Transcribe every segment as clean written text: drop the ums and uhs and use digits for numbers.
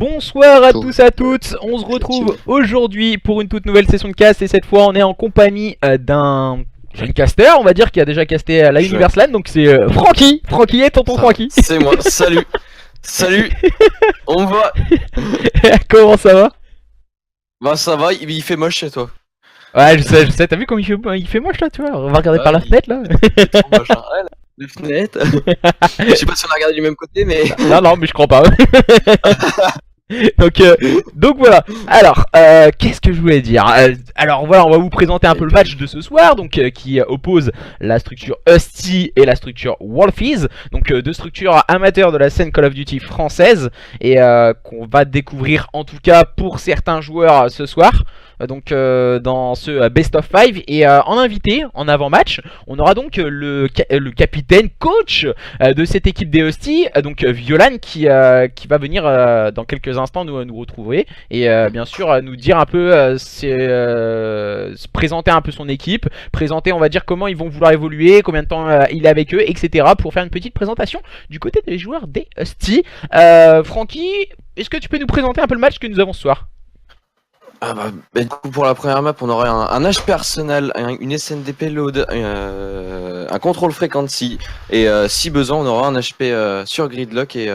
Bonsoir à tous et à toutes, on se retrouve aujourd'hui pour une toute nouvelle session de cast et cette fois on est en compagnie d'un jeune caster, on va dire, qui a déjà casté à la Universe Land, donc c'est Francky et tonton Francky. C'est moi, salut. Salut. On va. Comment ça va? Bah ça va, il fait moche chez toi. Ouais, je sais, t'as vu comme il fait moche là, tu vois? On va regarder par la fenêtre là. Trop moche, hein. Ouais, les fenêtres. Je sais pas si on a regardé du même côté, mais. Non, mais je crois pas. donc voilà. Alors, qu'est-ce que je voulais dire? Alors voilà, on va vous présenter un peu le match de ce soir, donc qui oppose la structure Husty et la structure Wolfies, donc deux structures amateurs de la scène Call of Duty française et qu'on va découvrir en tout cas pour certains joueurs ce soir. Donc dans ce Best of 5 et en invité, en avant-match, on aura donc le capitaine, coach de cette équipe des Husty, donc Violan qui va venir dans quelques instants nous retrouver et bien sûr nous dire un peu, se présenter un peu son équipe, présenter on va dire comment ils vont vouloir évoluer, combien de temps il est avec eux, etc. pour faire une petite présentation du côté des joueurs des Husty. Francky, est-ce que tu peux nous présenter un peu le match que nous avons ce soir? Ah bah, du coup pour la première map on aurait un HP Arsenal, une SNDP load, un control frequency et si besoin on aura un HP sur Gridlock et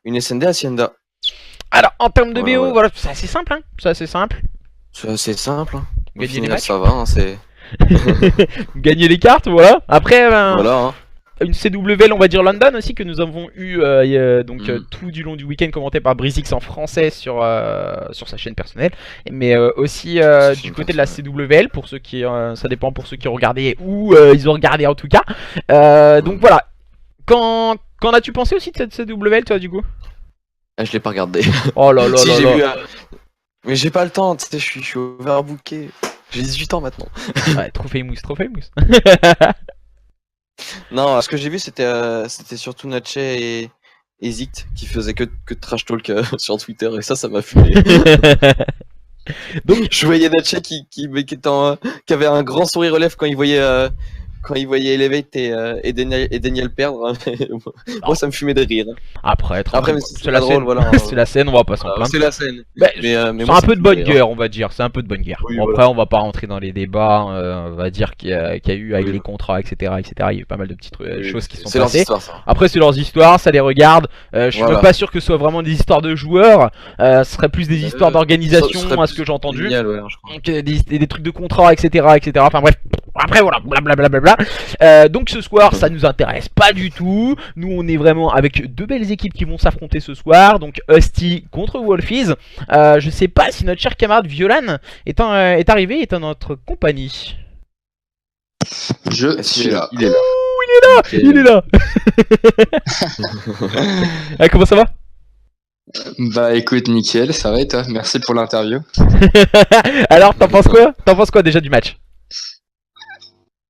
une SND Hacienda. Alors en termes de BO, voilà, c'est assez simple, hein. C'est assez simple. C'est assez simple, hein. Gagner les matchs, ça va, hein, c'est... Gagner les cartes, voilà. Après, voilà, hein. Une CWL, on va dire London aussi, que nous avons eu tout du long du week-end, commenté par Brizix en français sur sa chaîne personnelle, mais aussi du côté de la CWL, pour ceux qui, ça dépend pour ceux qui ont regardé ou ils ont regardé en tout cas. Donc voilà. Qu'en as-tu pensé aussi de cette CWL, toi, du coup? Ah, je l'ai pas regardé. Oh là là si, là là. vu, mais j'ai pas le temps, tu sais, je suis overbooké. J'ai 18 ans maintenant. Ouais, trop famous. Non, ce que j'ai vu c'était surtout Natche et Zict qui faisaient que trash talk sur Twitter et ça m'a fumé. Donc je voyais Natche qui avait un grand sourire aux lèvres quand il voyait Elevate et Daniel perdre. Moi ça me fumait de rire. Après c'est la scène, voilà. C'est la scène, on va pas s'en plaindre. C'est la scène. C'est un peu de bonne guerre, on va dire. C'est un peu de bonne guerre. Oui, bon, voilà. après, on va pas rentrer dans les débats. On va dire qu'il y a eu avec les contrats, etc., etc. Il y a eu pas mal de petites choses qui sont passées. Leurs histoires, ça. Après, c'est leurs histoires, ça les regarde. Je suis même pas sûr que ce soit vraiment des histoires de joueurs. Ce serait plus des histoires d'organisation, à ce que j'ai entendu. Génial, ouais, je crois. Donc des trucs de contrat, etc., etc. Enfin bref. Après voilà, blablabla. Donc ce soir, ça nous intéresse pas du tout. Nous, on est vraiment avec deux belles équipes qui vont s'affronter ce soir. Donc Husty contre Wolfies. Je sais pas si notre cher camarade Violan est arrivé, est en notre compagnie. Je suis là. Il est là. Il est là. Comment ça va? Bah écoute, nickel, ça va et toi? Merci pour l'interview. Alors, t'en penses quoi? T'en penses quoi déjà du match?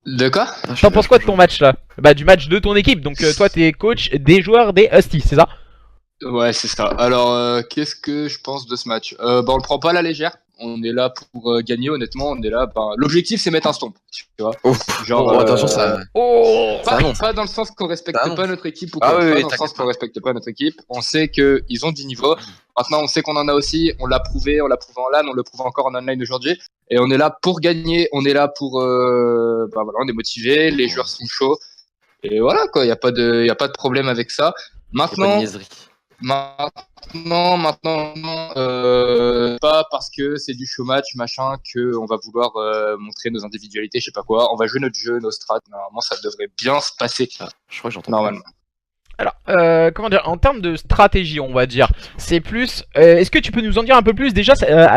De quoi? T'en penses quoi de ton match là? Bah du match de ton équipe, donc toi t'es coach des joueurs des Husty, c'est ça? Ouais, c'est ça. Alors, qu'est-ce que je pense de ce match? Bah on le prend pas à la légère. On est là pour gagner, honnêtement. On est là. Bah, l'objectif c'est mettre un stomp, tu vois. Genre, attention, ça. Pas dans le sens qu'on respecte pas notre équipe ou quoi. Ah, oui, pas dans le sens qu'on respecte pas notre équipe. On sait qu'ils ont du niveau. Maintenant, on sait qu'on en a aussi. On l'a prouvé en LAN, on le prouve encore en online aujourd'hui. Et on est là pour gagner. On est là pour. Bah voilà, on est motivé. Les joueurs sont chauds. Et voilà quoi. Y a pas de problème avec ça. Maintenant. Maintenant, pas parce que c'est du show match, machin, que on va vouloir montrer nos individualités, je sais pas quoi. On va jouer notre jeu, nos strats. Normalement, ça devrait bien se passer. Je crois que j'entends. Normalement. Alors, comment dire, en termes de stratégie, on va dire, c'est plus. Est-ce que tu peux nous en dire un peu plus déjà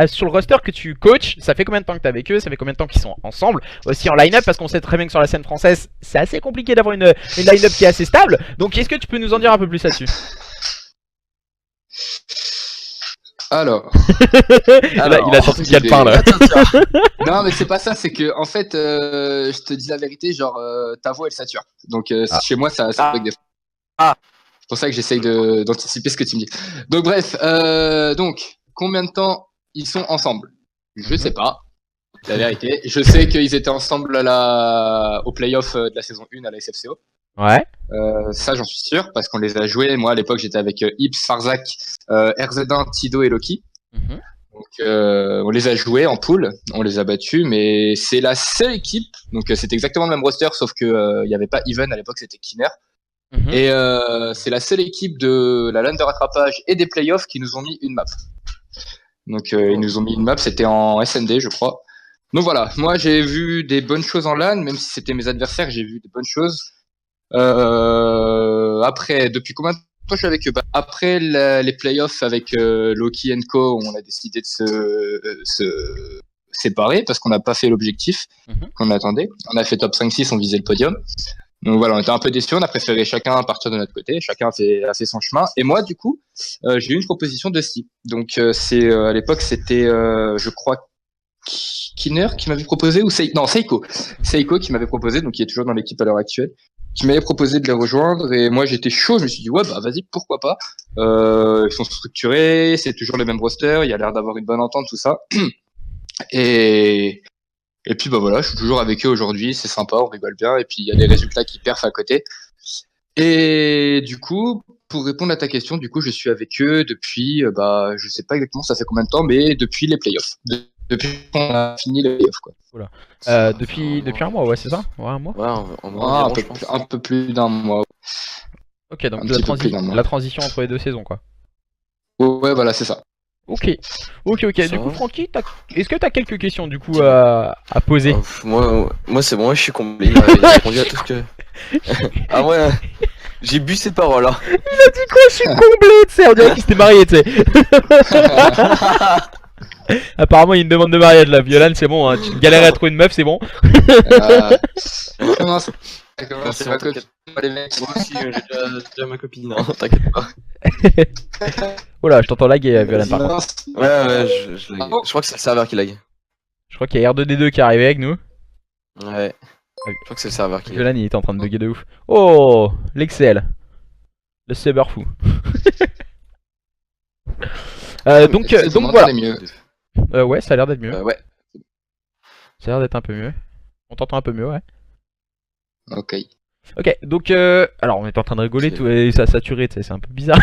sur le roster que tu coaches? Ça fait combien de temps que t'es avec eux? Ça fait combien de temps qu'ils sont ensemble? Aussi en line-up, parce qu'on sait très bien que sur la scène française, c'est assez compliqué d'avoir une line-up qui est assez stable. Donc, est-ce que tu peux nous en dire un peu plus là-dessus? Alors, il a sorti qu'il y a le pain là. Non mais c'est pas ça, c'est que en fait, je te dis la vérité, genre ta voix elle sature. Donc chez moi ça bug des fois. C'est pour ça que j'essaye d'anticiper ce que tu me dis. Donc bref, donc combien de temps ils sont ensemble? Je sais pas, la vérité. Je sais qu'ils étaient ensemble au playoff de la saison 1 à la SFCO. Ouais. Ça, j'en suis sûr, parce qu'on les a joués. Moi, à l'époque, j'étais avec Ips, Farzak, RZ1, Tido et Loki. Mhm. Donc, on les a joués en pool, on les a battus, mais c'est la seule équipe. Donc, c'est exactement le même roster, sauf que il n'y avait pas Even à l'époque, c'était Kinner. Mhm. Et c'est la seule équipe de la LAN de rattrapage et des playoffs qui nous ont mis une map. Donc, ils nous ont mis une map, c'était en SND, je crois. Donc voilà, moi j'ai vu des bonnes choses en LAN, même si c'était mes adversaires, j'ai vu des bonnes choses. Après, depuis combien de temps je suis avec eux? Après les playoffs avec Loki Co, on a décidé de se séparer parce qu'on n'a pas fait l'objectif qu'on attendait. On a fait top 5-6, on visait le podium. Donc voilà, on était un peu déçus, on a préféré chacun partir de notre côté, chacun a fait son chemin. Et moi, du coup, j'ai eu une proposition de Steve. Donc à l'époque, c'était, je crois, Kinner qui m'avait proposé, ou Seiko. Seiko qui m'avait proposé, donc qui est toujours dans l'équipe à l'heure actuelle, qui m'avait proposé de les rejoindre. Et moi, j'étais chaud, je me suis dit, ouais, bah vas-y, pourquoi pas. Ils sont structurés, c'est toujours le même roster, il y a l'air d'avoir une bonne entente, tout ça. Et puis bah voilà, je suis toujours avec eux aujourd'hui, c'est sympa, on rigole bien, et puis il y a des résultats qui perfent à côté. Et du coup, pour répondre à ta question, du coup, je suis avec eux depuis, je sais pas exactement ça fait combien de temps, mais depuis les playoffs. Depuis qu'on a fini les playoffs, quoi. Voilà. Depuis un mois, ouais, c'est ça? Ouais, un mois. Ouais, Un peu plus d'un mois. Ok, donc Un petit peu plus d'un mois. la transition entre les deux saisons, quoi. Ouais, voilà, c'est ça. Ok. Ça Du coup, va. Francky, est-ce que t'as quelques questions du coup à poser? Moi c'est bon, moi, je suis comblé. Il a répondu à tout ce que. Ah ouais, j'ai bu ses paroles. Hein. Je suis comblé, tu sais, on dirait qu'il s'était marié, tu sais. Apparemment, il y a une demande de mariage là. Violan, c'est bon, hein. Tu galérais à trouver une meuf, c'est bon. Comment Merci, c'est ma t'inquiète. copine, les mecs. Moi aussi, j'ai déjà ma copine, hein, t'inquiète pas. Oh là, je t'entends laguer, Violan, par contre. Ouais, je crois que c'est le serveur qui lag. Je crois qu'il y a R2D2 qui est arrivé avec nous. Ouais. Je crois que c'est le serveur qui lag. Violan, il était en train de bugger de ouf. Oh, l'Excel. Le saber fou. Donc voilà. Mieux. Ouais, ça a l'air d'être mieux. Ouais. Ça a l'air d'être un peu mieux. On t'entend un peu mieux, ouais. Ok. Ok, donc alors on est en train de rigoler, tout et ça a saturé, tu sais, c'est un peu bizarre.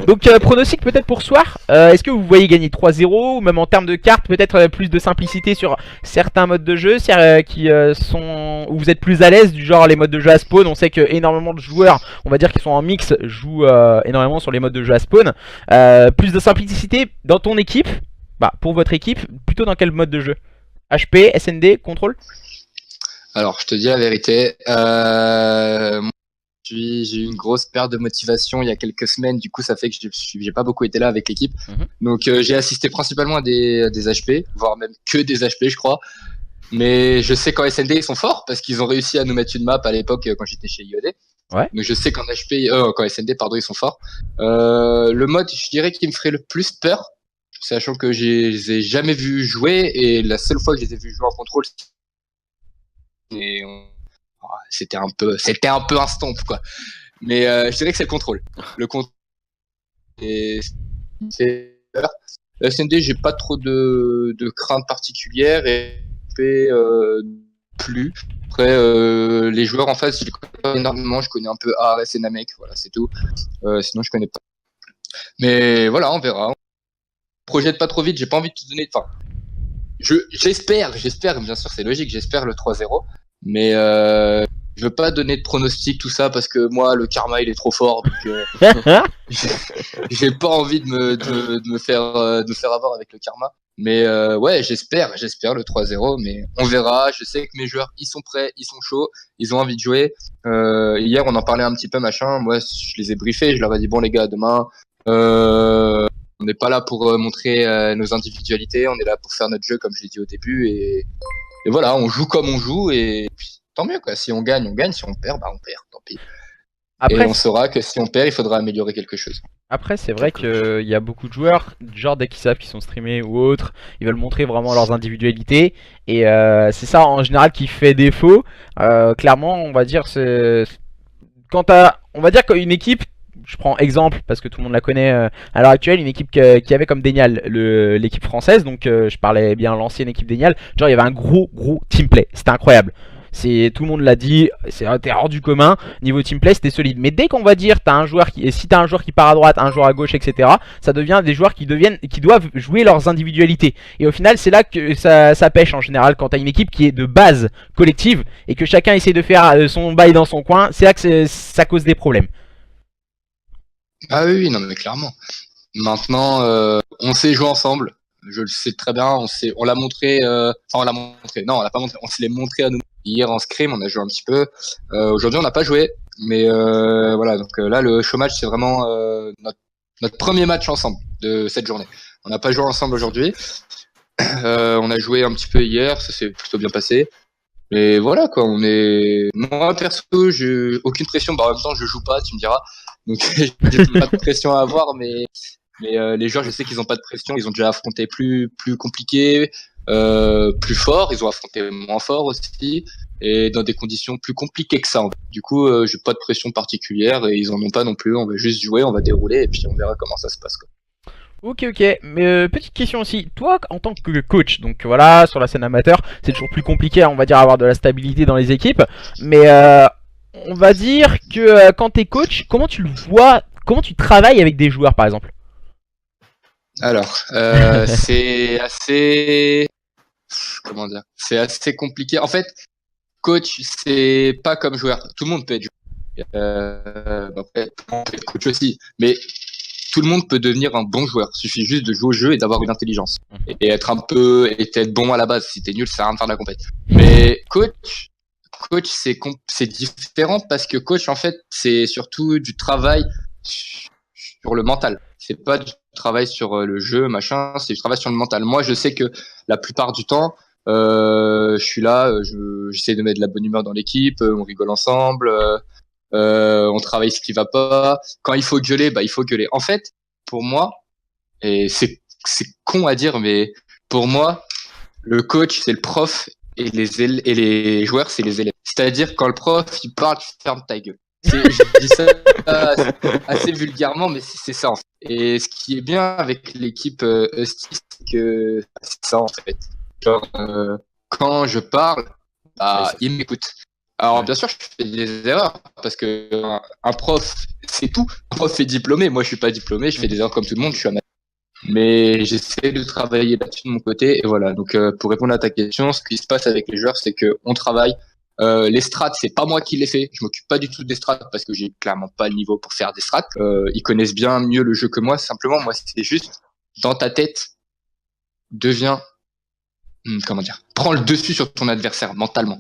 Donc pronostic peut-être pour ce soir. Est-ce que vous voyez gagner 3-0 ou même en termes de cartes peut-être plus de simplicité sur certains modes de jeu qui sont où vous êtes plus à l'aise, du genre les modes de jeu à spawn. On sait que énormément de joueurs, on va dire qui sont en mix, jouent énormément sur les modes de jeu à spawn. Plus de simplicité dans ton équipe, pour votre équipe, plutôt dans quel mode de jeu? HP, SND, contrôle? Alors, je te dis la vérité. Moi, j'ai eu une grosse perte de motivation il y a quelques semaines. Du coup, ça fait que j'ai pas beaucoup été là avec l'équipe. Donc, j'ai assisté principalement à des HP, voire même que des HP, je crois. Mais je sais qu'en SND, ils sont forts parce qu'ils ont réussi à nous mettre une map à l'époque quand j'étais chez IOD. Ouais. Donc, je sais qu'en SND, pardon, ils sont forts. Le mode, je dirais, qui me ferait le plus peur, sachant que je les ai jamais vus jouer et la seule fois que je les ai vus jouer en contrôle, c'était un peu un stomp, quoi. Mais je dirais que c'est le contrôle. Le contrôle, c'est peur. SND, j'ai pas trop de crainte particulière et plus. Après, les joueurs en face, je les connais pas énormément. Je connais un peu ARS et Namek, voilà, c'est tout. Sinon, je connais pas. Mais voilà, on verra. Projette pas trop vite, j'ai pas envie de te donner. Enfin, j'espère, bien sûr, c'est logique, j'espère le 3-0. Mais je veux pas donner de pronostic, tout ça, parce que moi, le karma, il est trop fort. Donc, j'ai pas envie de me faire avoir avec le karma. Mais ouais, j'espère le 3-0. Mais on verra. Je sais que mes joueurs, ils sont prêts, ils sont chauds, ils ont envie de jouer. Hier, on en parlait un petit peu, machin. Moi, je les ai briefés. Je leur ai dit, bon, les gars, demain, on n'est pas là pour montrer nos individualités. On est là pour faire notre jeu, comme je l'ai dit au début. Et voilà, on joue comme on joue. Et puis, tant mieux, quoi. Si on gagne, on gagne. Si on perd, on perd. Tant pis. Après, et on saura que si on perd, il faudra améliorer quelque chose. Après, c'est vrai qu'il y a beaucoup de joueurs, genre dès qu'ils savent qu'ils sont streamés ou autres, ils veulent montrer vraiment leurs individualités. Et c'est ça en général qui fait défaut. Clairement, on va dire, on va dire qu'une équipe, je prends exemple parce que tout le monde la connaît à l'heure actuelle, une équipe qui avait comme Dénial l'équipe française, donc je parlais bien l'ancienne équipe Dénial, genre il y avait un gros team play, c'était incroyable. C'est tout le monde l'a dit, t'es hors du commun. Niveau team play, c'était solide. Mais dès qu'on va dire si t'as un joueur qui part à droite, un joueur à gauche, etc., ça devient des joueurs qui doivent jouer leurs individualités. Et au final, c'est là que ça pêche en général quand t'as une équipe qui est de base collective et que chacun essaie de faire son bail dans son coin. C'est là que ça cause des problèmes. Ah oui, non mais clairement. Maintenant, on sait jouer ensemble. Je le sais très bien. On l'a montré. Enfin, on l'a montré. Non, on l'a pas montré. On se l'est montré à nous. Hier en scrim, on a joué un petit peu. Aujourd'hui, on n'a pas joué. Mais voilà. Donc là, le showmatch, c'est vraiment notre premier match ensemble de cette journée. On n'a pas joué ensemble aujourd'hui. On a joué un petit peu hier. Ça s'est plutôt bien passé. Mais voilà quoi. Moi perso, j'ai aucune pression. Bah, en même temps, je joue pas. Tu me diras. Donc j'ai pas de pression à avoir, mais les joueurs, je sais qu'ils ont pas de pression. Ils ont déjà affronté plus compliqué, plus fort. Ils ont affronté moins fort aussi, et dans des conditions plus compliquées que ça. Du coup, j'ai pas de pression particulière et ils en ont pas non plus. On va juste jouer, on va dérouler et puis on verra comment ça se passe, quoi. Ok, mais petite question aussi, toi en tant que coach, donc voilà, sur la scène amateur, c'est toujours plus compliqué, on va dire, avoir de la stabilité dans les équipes, mais on va dire que quand t'es coach, comment tu le vois, comment tu travailles avec des joueurs par exemple? Alors, c'est assez, comment dire, c'est assez compliqué. En fait, coach, c'est pas comme joueur. Tout le monde peut être joueur. Après, tout le monde peut être coach aussi, mais tout le monde peut devenir un bon joueur. Il suffit juste de jouer au jeu et d'avoir une intelligence. Et être bon à la base. Si t'es nul, ça sert à rien de faire de la compète. Mais coach, c'est différent parce que coach, en fait, c'est surtout du travail sur le mental. C'est pas du travail sur le jeu, machin, c'est du travail sur le mental. Moi, je sais que la plupart du temps, je suis là, j'essaie de mettre de la bonne humeur dans l'équipe, on rigole ensemble, on travaille ce qui va pas. Quand il faut gueuler, bah il faut gueuler. En fait, pour moi, et c'est con à dire, mais pour moi, le coach c'est le prof et les joueurs c'est les élèves. C'est-à-dire quand le prof il parle, tu fermes ta gueule. Je dis ça assez vulgairement, mais c'est ça en fait. Et ce qui est bien avec l'équipe Husty, c'est que c'est ça en fait. Genre, quand je parle, bah, il m'écoute. Alors bien sûr, je fais des erreurs parce que un prof, c'est tout. Un prof est diplômé. Moi, je suis pas diplômé. Je fais des erreurs comme tout le monde. Je suis amateur. Mais j'essaie de travailler là-dessus de mon côté. Et voilà. Donc, pour répondre à ta question, ce qui se passe avec les joueurs, c'est que on travaille. Les strats, c'est pas moi qui les fais. Je m'occupe pas du tout des strats parce que j'ai clairement pas le niveau pour faire des strats. Ils connaissent bien mieux le jeu que moi. Simplement, moi, c'est juste dans ta tête, deviens, comment dire, prends le dessus sur ton adversaire mentalement.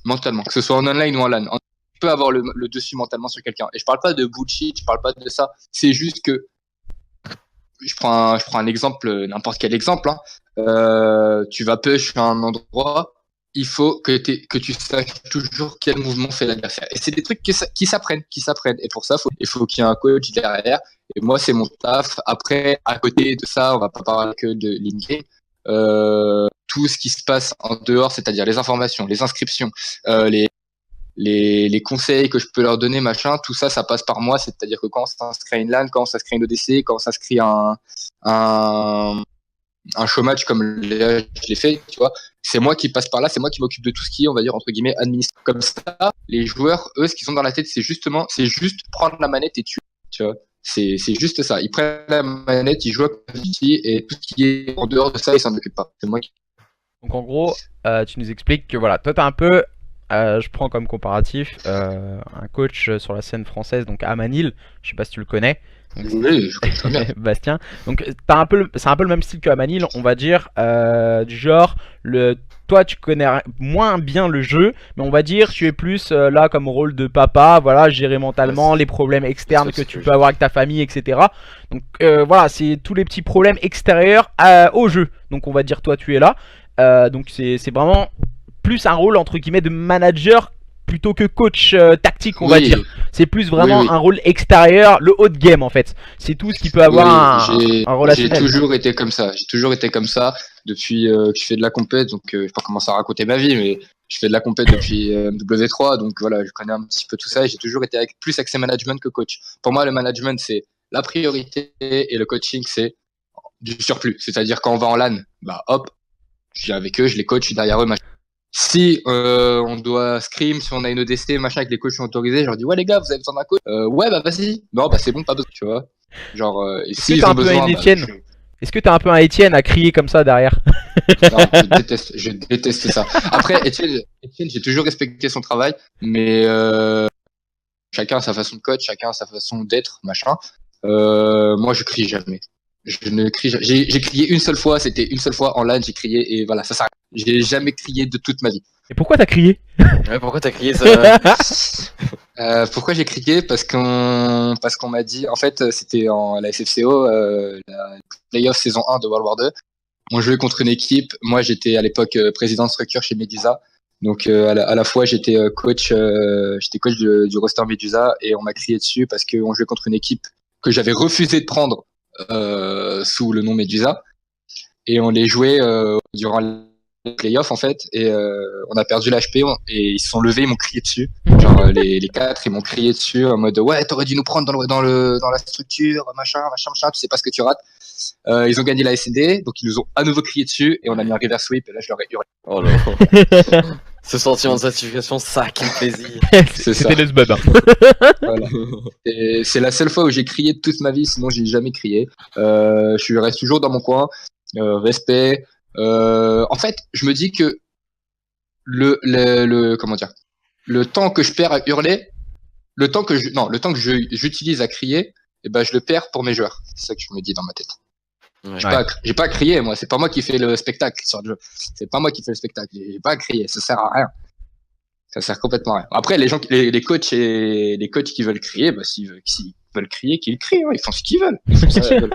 Mentalement, que ce soit en online ou en LAN. Tu peux avoir le dessus mentalement sur quelqu'un. Et je parle pas de bullshit, je parle pas de ça. C'est juste que je prends un exemple, n'importe quel exemple. Tu vas push à un endroit, il faut que tu saches toujours quel mouvement fait l'adversaire. Et c'est des trucs qui s'apprennent. Et pour ça, il faut qu'il y ait un coach derrière. Et moi, c'est mon taf. Après, à côté de ça, on va pas parler que de l'in-game. Tout ce qui se passe en dehors, c'est-à-dire les informations, les inscriptions, les conseils que je peux leur donner, machin, tout ça, ça passe par moi. C'est-à-dire que quand on s'inscrit à une LAN, quand on s'inscrit à une ODC, quand on s'inscrit à un showmatch comme je l'ai fait, tu vois, c'est moi qui passe par là, c'est moi qui m'occupe de tout ce qui est, on va dire, entre guillemets, administratif. Comme ça, les joueurs, eux, ce qu'ils ont dans la tête, c'est juste prendre la manette et tuer, tu vois. C'est juste ça. Ils prennent la manette, ils jouent à Call of Duty et tout ce qui est en dehors de ça, ils s'en occupent pas. C'est moi qui. Donc en gros, tu nous expliques que voilà, toi t'as un peu, je prends comme comparatif un coach sur la scène française, donc Amanil, je sais pas si tu le connais. Donc, oui, je connais très bien. Bastien. Donc c'est un peu le même style que Amanil, on va dire, du genre, toi tu connais moins bien le jeu, mais on va dire tu es plus là comme rôle de papa, voilà, gérer mentalement les problèmes externes que tu peux avoir avec ta famille, etc. Donc voilà, c'est tous les petits problèmes extérieurs au jeu. Donc on va dire toi tu es là. Donc c'est vraiment plus un rôle entre guillemets de manager plutôt que coach tactique, on va dire. C'est plus vraiment un rôle extérieur, le haut de game en fait. C'est tout ce qui peut avoir un relationnel. J'ai toujours été comme ça. Depuis que je fais de la compète. Donc je vais pas commencer à raconter ma vie, mais je fais de la compète depuis W3. Donc voilà, je connais un petit peu tout ça. Et j'ai toujours été plus axé management que coach. Pour moi, le management c'est la priorité et le coaching c'est du surplus. C'est-à-dire quand on va en LAN, bah hop, je suis avec eux, je les coach, je suis derrière eux. Si on doit scrim, si on a une ODC, machin, avec les coachs sont autorisés, je leur dis ouais les gars, vous avez besoin d'un coach ouais bah vas-y. Non bah c'est bon, pas besoin, tu vois. Genre et Est-ce que s'ils t'as ont un peu besoin, un Étienne je... Est-ce que t'as un peu un Étienne à crier comme ça derrière? Non, je déteste ça. Après Etienne, j'ai toujours respecté son travail, mais chacun a sa façon de coach, chacun a sa façon d'être, machin. Moi je crie jamais. Je ne crie jamais. J'ai crié une seule fois, c'était une seule fois en LAN, j'ai crié et voilà, ça s'arrête. J'ai jamais crié de toute ma vie. Et pourquoi t'as crié? Ouais, pourquoi t'as crié ça? Pourquoi j'ai crié? Parce qu'on m'a dit, en fait, c'était en la SFCO, la playoff saison 1 de World War 2. On jouait contre une équipe. Moi, j'étais à l'époque président de structure chez Medusa. Donc, à la fois, j'étais coach du roster Medusa et on m'a crié dessus parce qu'on jouait contre une équipe que j'avais refusé de prendre sous le nom Medusa. Et on les jouait durant les playoffs en fait et on a perdu l'HP et ils se sont levés, ils m'ont crié dessus, genre les quatre ils m'ont crié dessus en mode ouais t'aurais dû nous prendre dans la structure machin tu sais pas ce que tu rates. Ils ont gagné la SND donc ils nous ont à nouveau crié dessus et on a mis un reverse sweep et là je leur ai hurlé. Oh là. Ce sentiment de satisfaction, ça, quel plaisir. C'était le sbub. Voilà. Et c'est la seule fois où j'ai crié de toute ma vie, sinon j'ai jamais crié. Je reste toujours dans mon coin, respect. En fait, je me dis que comment dire, le temps que je perds à hurler, le temps que j'utilise à crier, et ben je le perds pour mes joueurs. C'est ça que je me dis dans ma tête. Ouais. J'ai pas à crier, moi. C'est pas moi qui fais le spectacle sur le jeu. C'est pas moi qui fais le spectacle. J'ai pas à crier. Ça sert à rien. Ça sert complètement à rien. Après, les coachs et les coachs qui veulent crier, bah s'ils veulent crier, qu'ils crient. Hein. Ils font ce qu'ils veulent. Ils font ça qu'ils veulent.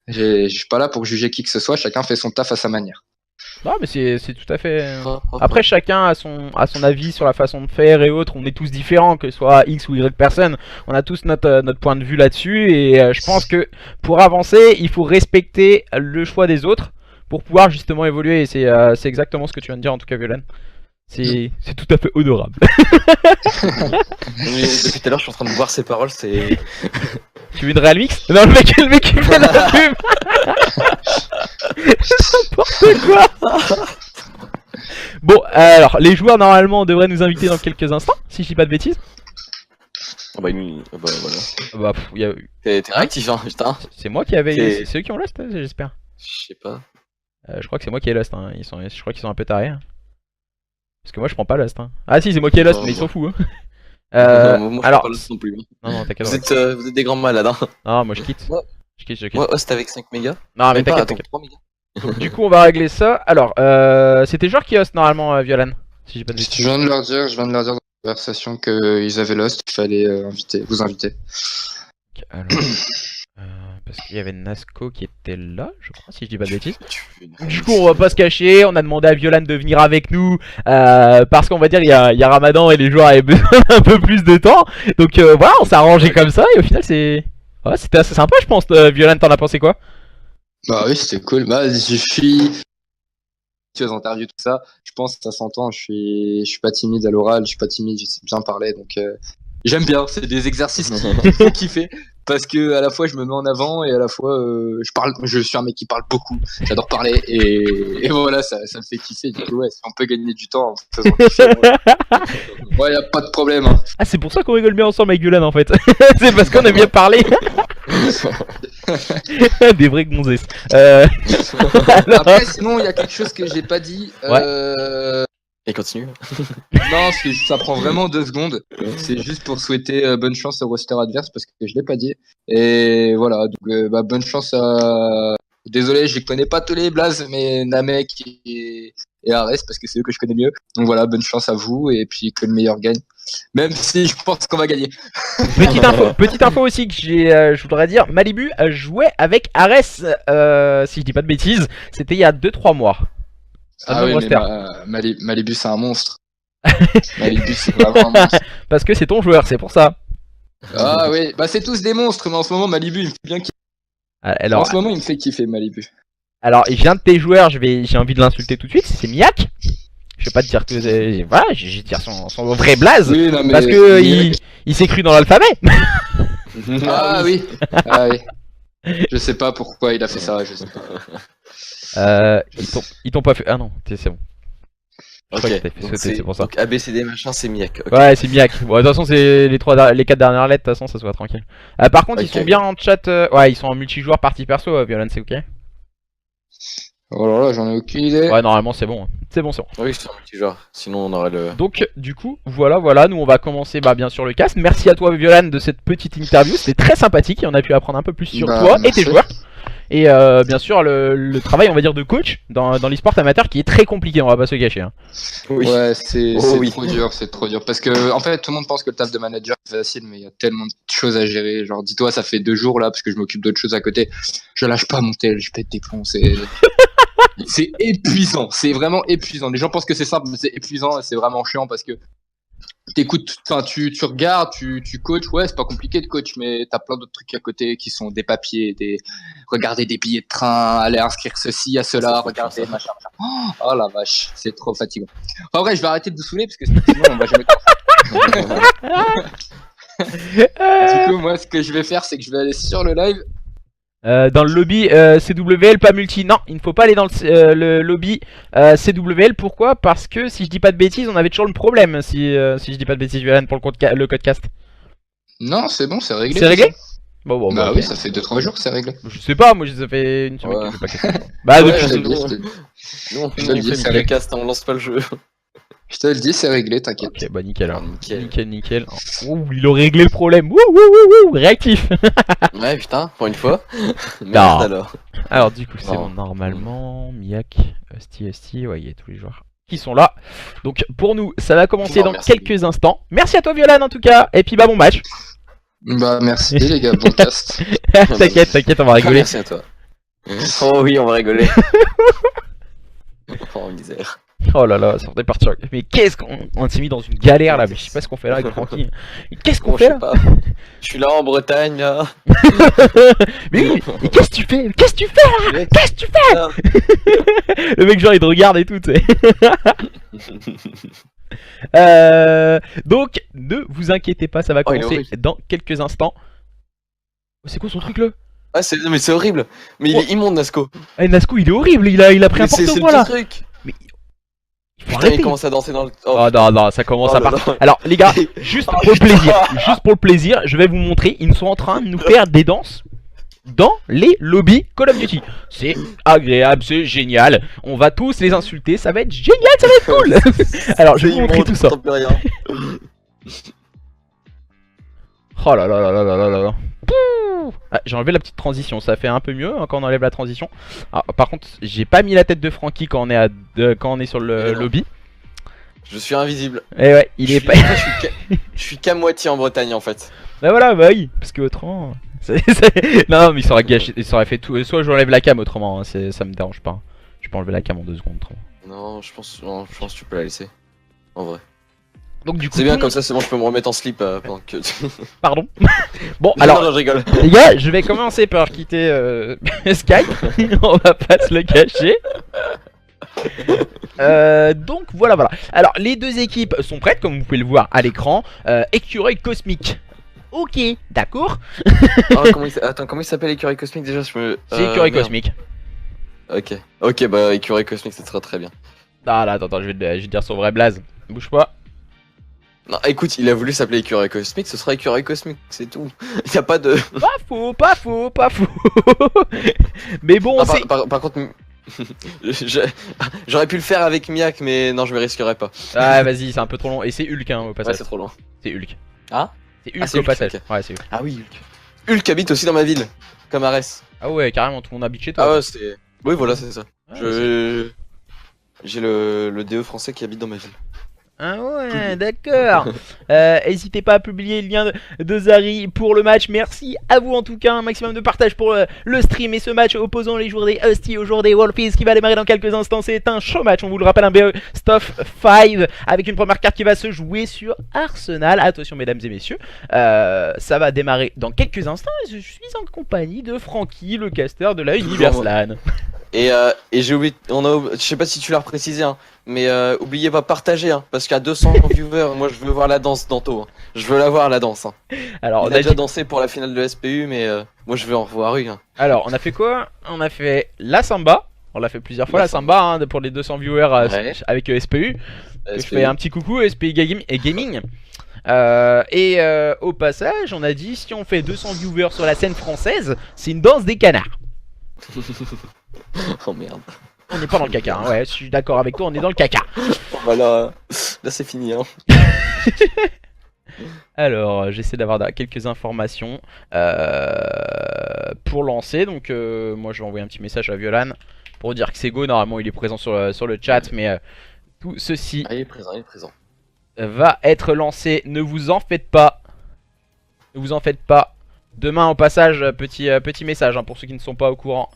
Je suis pas là pour juger qui que ce soit. Chacun fait son taf à sa manière. Non, mais c'est tout à fait. Après, chacun a son avis sur la façon de faire et autres. On est tous différents, que ce soit X ou Y personne. On a tous notre point de vue là-dessus. Et je pense que pour avancer, il faut respecter le choix des autres pour pouvoir justement évoluer. Et c'est exactement ce que tu viens de dire, en tout cas, Violaine. C'est tout à fait honorable. Oui, depuis tout à l'heure, je suis en train de voir ces paroles, c'est. Tu veux une Real Mix? Non, le mec qui fait la pub. N'importe quoi. Bon, alors, les joueurs normalement devraient nous inviter dans quelques instants, si je dis pas de bêtises. Oh bah, voilà. Bah, T'es réactif, hein, putain. c'est moi qui avais. C'est eux qui ont Lost, j'espère. Je sais pas. Je crois que c'est moi qui ai Lost. Hein. Je crois qu'ils sont un peu tarés. Hein. Parce que moi je prends pas Lost. Hein. Ah si, c'est moi qui ai Lost, mais ils s'en foutent. Hein. Moi, je alors. pas non plus. Non, t'inquiète. Vous êtes des grands malades, hein. Non, moi je quitte. Ouais. Je quitte. Moi, Host avec 5 mégas. Non, mais Même pas, t'inquiète. attends, 3 mégas. Du coup, on va régler ça. Alors, c'était genre qui host normalement, Violan. Si j'ai pas de bêtises. Je viens de leur dire dans la conversation qu'ils avaient Lost, il fallait vous inviter. Alors, parce qu'il y avait Nasco qui était là, je crois, si je dis pas de bêtises. Du coup, on va pas se cacher, on a demandé à Violan de venir avec nous, parce qu'on va dire il y a Ramadan et les joueurs avaient besoin d'un peu plus de temps. Donc voilà, on s'est arrangé comme ça et au final c'était assez sympa, je pense. Violan, t'en as pensé quoi? Bah oui, c'était cool. Bah, je suis interviews, tout ça. Je pense que ça s'entend. Je suis pas timide à l'oral, je suis pas timide, je sais bien parler. Donc j'aime bien. C'est des exercices qui font kiffer parce que à la fois je me mets en avant et à la fois je suis un mec qui parle beaucoup. J'adore parler et voilà, ça me fait kiffer. Du coup, ouais, si on peut gagner du temps en faisant kiffer, ouais, y a pas de problème. Hein. Ah, c'est pour ça qu'on rigole bien ensemble avec Violan en fait. C'est parce qu'on aime bien parler. Des vrais gonzesses. Après, sinon, il y a quelque chose que j'ai pas dit. Et continue. Non, ça prend vraiment 2 secondes. C'est juste pour souhaiter bonne chance au roster adverse parce que je l'ai pas dit. Et voilà, donc bonne chance à. Désolé, je connais pas tous les blazes, mais Namek et Ares parce que c'est eux que je connais mieux. Donc voilà, bonne chance à vous et puis que le meilleur gagne. Même si je pense qu'on va gagner. Petite info aussi que je voudrais dire, Malibu jouait avec Ares, si je dis pas de bêtises, c'était il y a 2-3 mois. Ah oui, mais Malibu c'est un monstre. Malibu c'est vraiment un monstre. Parce que c'est ton joueur, c'est pour ça. Ah oui, bah c'est tous des monstres, mais en ce moment Malibu il me fait bien kiffer. Alors, en ce moment il me fait kiffer Malibu. Alors, il vient de tes joueurs, j'ai envie de l'insulter tout de suite, c'est Miak. Je vais pas te dire que voilà, je vais dire son vrai blaze. Oui, non, mais parce que il s'est cru dans l'alphabet. Ah oui. Ah oui. Je sais pas pourquoi il a fait ça, je sais pas. Ils t'ont pas fait. Ah non, c'est bon. Je Ok. crois que t'as fait Donc sauter, c'est pour ça. Donc ABCD machin, c'est Miak. Ok. Ouais, c'est Miak. Bon, de toute façon, c'est les 4 dernières lettres, de toute façon, ça soit tranquille. Par contre, ils Ok, sont ok. bien en chat. Ouais, ils sont en multijoueur partie perso, Violence, c'est ok? Oh là là, j'en ai aucune idée. Ouais, normalement, c'est bon. C'est bon, c'est bon. Oui, c'est un multijoueur. Sinon, on aurait le. Donc, du coup, voilà, nous on va commencer bien sûr le cast. Merci à toi, Violan, de cette petite interview. C'était très sympathique et on a pu apprendre un peu plus sur Bah, toi et merci. tes joueurs. Et bien sûr, le travail, on va dire, de coach dans l'e-sport amateur qui est très compliqué, on va pas se cacher. Hein. Oui. Ouais, c'est Oh oui. trop dur, c'est trop dur. Parce que, en fait, tout le monde pense que le taf de manager c'est facile, mais il y a tellement de choses à gérer. Genre, dis-toi, ça fait 2 jours là, parce que je m'occupe d'autres choses à côté. Je lâche pas mon tel, je pète des plombs. C'est épuisant, c'est vraiment épuisant. Les gens pensent que c'est simple, mais c'est épuisant et c'est vraiment chiant parce que t'écoutes, enfin, tu regardes, tu coaches, ouais, c'est pas compliqué de coach, mais t'as plein d'autres trucs à côté qui sont des papiers, regarder des billets de train, aller inscrire ceci à cela, regarder machin. Oh la vache, c'est trop fatigant. En vrai, je vais arrêter de vous saouler parce que sinon on va jamais Du coup, moi, ce que je vais faire, c'est que je vais aller sur le live. Dans le lobby CWL, pas multi. Non, il ne faut pas aller dans le lobby CWL. Pourquoi? Parce que si je dis pas de bêtises, on avait toujours le problème. Si je dis pas de bêtises, Violan, pour le codecast. Non, c'est bon, c'est réglé. C'est réglé? Bon, Bah ok. oui, ça fait 2-3 jours que c'est réglé. Je sais pas, moi ça fait une semaine Ouais. que je fais pas question. Bah, Ouais, depuis. je- Nous, Nous, on Je te fait le dis, le c'est cast, on lance pas le jeu. je te le dis, c'est réglé, t'inquiète. Ok, bah nickel. Alors. Nickel. Nickel. Ouh, il a réglé le problème. Ouh, réactif. Ouais, putain, pour une fois. Merde alors. Alors du coup c'est Non. bon, normalement, Miak, Sti, ouais il y a tous les joueurs qui sont là. Donc pour nous ça va commencer Non, dans merci. quelques instants. Merci à toi Violan en tout cas, et puis bon match. Bah merci les gars, bon cast. T'inquiète, on va rigoler. Merci à toi. Oh oui, on va rigoler. Oh misère. Oh là là, ça va partir. Mais qu'est-ce qu'on s'est mis dans une galère là, mais je sais pas ce qu'on fait là avec Francky. Mais qu'est-ce qu'on Bon, je fait sais là? pas. Je suis là en Bretagne là. Mais oui, mais qu'est-ce que tu fais? Qu'est-ce que tu fais là? Qu'est-ce que tu fais? Le mec genre il te regarde et tout, tu sais. Donc ne vous inquiétez pas, ça va Oh, il est commencer horrible. dans quelques instants. Oh, c'est quoi son truc là? Ah, mais c'est horrible. Mais il est immonde, Nasco. Eh, Nasco il est horrible, il a pris un Mais c'est le porte-voix là. petit truc. Il faut Putain, arrêter. il commence à danser dans le. Oh non, ça commence Oh à là partir. là. Alors les gars, juste pour le plaisir, je vais vous montrer, ils sont en train de nous faire des danses dans les lobbies Call of Duty. C'est agréable, c'est génial. On va tous les insulter, ça va être génial, ça va être cool. Alors je vais vous montrer tout ça. Oh là là là là là là là là. Pouh. Ah, j'ai enlevé la petite transition, ça fait un peu mieux hein, quand on enlève la transition. Ah, par contre, j'ai pas mis la tête de Francky quand on est sur le non. lobby. Je suis invisible. Et ouais, il est pas. Je suis qu'à moitié en Bretagne en fait. Bah voilà, bah oui, parce que autrement. Non, mais il s'aurait gâché, il s'aurait fait tout. Soit j'enlève la cam autrement, hein, ça me dérange pas. Je peux enlever la cam en 2 secondes autrement. Non, je pense que tu peux la laisser. En vrai. Donc du coup, C'est bien tout- comme ça, c'est bon, je peux me remettre en slip pendant que. Pardon. Bon, Alors, alors non, je rigole. les gars, je vais commencer par quitter Skype. On va pas se le cacher. Donc voilà. Alors les deux équipes sont prêtes, comme vous pouvez le voir à l'écran. Écureuil cosmique. Ok, d'accord. Ah, comment il s'appelle Écureuil Cosmique déjà C'est Écureuil merde. cosmique. Ok, bah Écureuil Cosmique, c'est très bien. Ah là, attends, je vais te dire son vrai blaze. Bouge pas. Non, écoute, il a voulu s'appeler Écureuil Cosmique, ce sera Écureuil Cosmique, c'est tout. Y a pas de. Pas faux. Mais bon, Ah, c'est. par contre, j'aurais pu le faire avec Miak, mais non, je me risquerais pas. Ah, vas-y, c'est un peu trop long. Et c'est Hulk, hein, au Ouais, passage. c'est trop loin. C'est Hulk. Ah C'est Hulk c'est au Hulk, passage. ok. Ouais, c'est Hulk. Ah oui, Hulk. Hulk habite aussi dans ma ville, comme Arès. Ah ouais, carrément, tout le monde habite chez toi. Ah ouais, c'est. Oui, voilà, c'est ça. Ah, J'ai le DE français qui habite dans ma ville. Ah ouais, d'accord. N'hésitez pas à publier le lien de Zari pour le match. Merci à vous en tout cas. Un maximum de partage pour le stream et ce match opposant les joueurs des Husty aux joueurs des Wolfies qui va démarrer dans quelques instants. C'est un show match. On vous le rappelle, un BE Stuff 5 avec une première carte qui va se jouer sur Arsenal. Attention, mesdames et messieurs. Ça va démarrer dans quelques instants. Et je suis en compagnie de Francky, le caster de la Universlan. Et j'ai oublié, je sais pas si tu l'as précisé, hein, mais oubliez pas partager, hein, parce qu'à 200 viewers, moi je veux voir la danse d'Anto. Hein. Je veux la voir la danse. Hein. Alors, Il on a a déjà dit- dansé pour la finale de SPU, mais moi je veux en revoir une. Hein. Alors, on a fait quoi? On a fait la samba. On l'a fait plusieurs fois la Samba hein, pour les 200 viewers Ouais. avec SPU. Je SPU. fais un petit coucou SPU Gaming. Au passage, on a dit si on fait 200 viewers sur la scène française, c'est une danse des canards. Oh merde. On n'est pas dans le caca, hein. Ouais, je suis d'accord avec toi, on est dans le caca. Bah là c'est fini hein. Alors, j'essaie d'avoir quelques informations pour lancer. Donc, moi, je vais envoyer un petit message à Violan pour dire que c'est go. Normalement, il est présent sur le chat, mais tout ceci Ah, il est présent, il est présent. va être lancé. Ne vous en faites pas. Ne vous en faites pas. Demain, au passage, petit message hein, pour ceux qui ne sont pas au courant.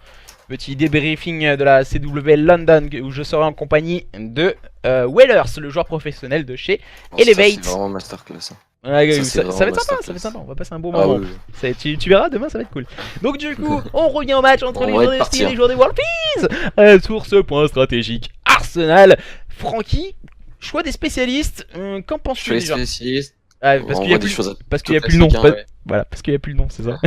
Petit débriefing de la CW London où je serai en compagnie de Wellers, le joueur professionnel de chez Elevate. C'est vraiment masterclass. Hein. Ouais, Ça, ça c'est va être vraiment sympa, ça va être sympa, on va passer un bon Ah, moment. oui. Tu verras, demain ça va être cool. Donc du coup, on revient au match entre On les va joueurs être de Steel et parti, les joueurs des Wolfies sur ce point stratégique. Arsenal, Francky, choix des spécialistes, qu'en Je penses-tu suis les déjà spécialistes. Parce qu'il y a plus, parce qu'il y a plus le nom, voilà, parce qu'il y a plus le nom, c'est ça.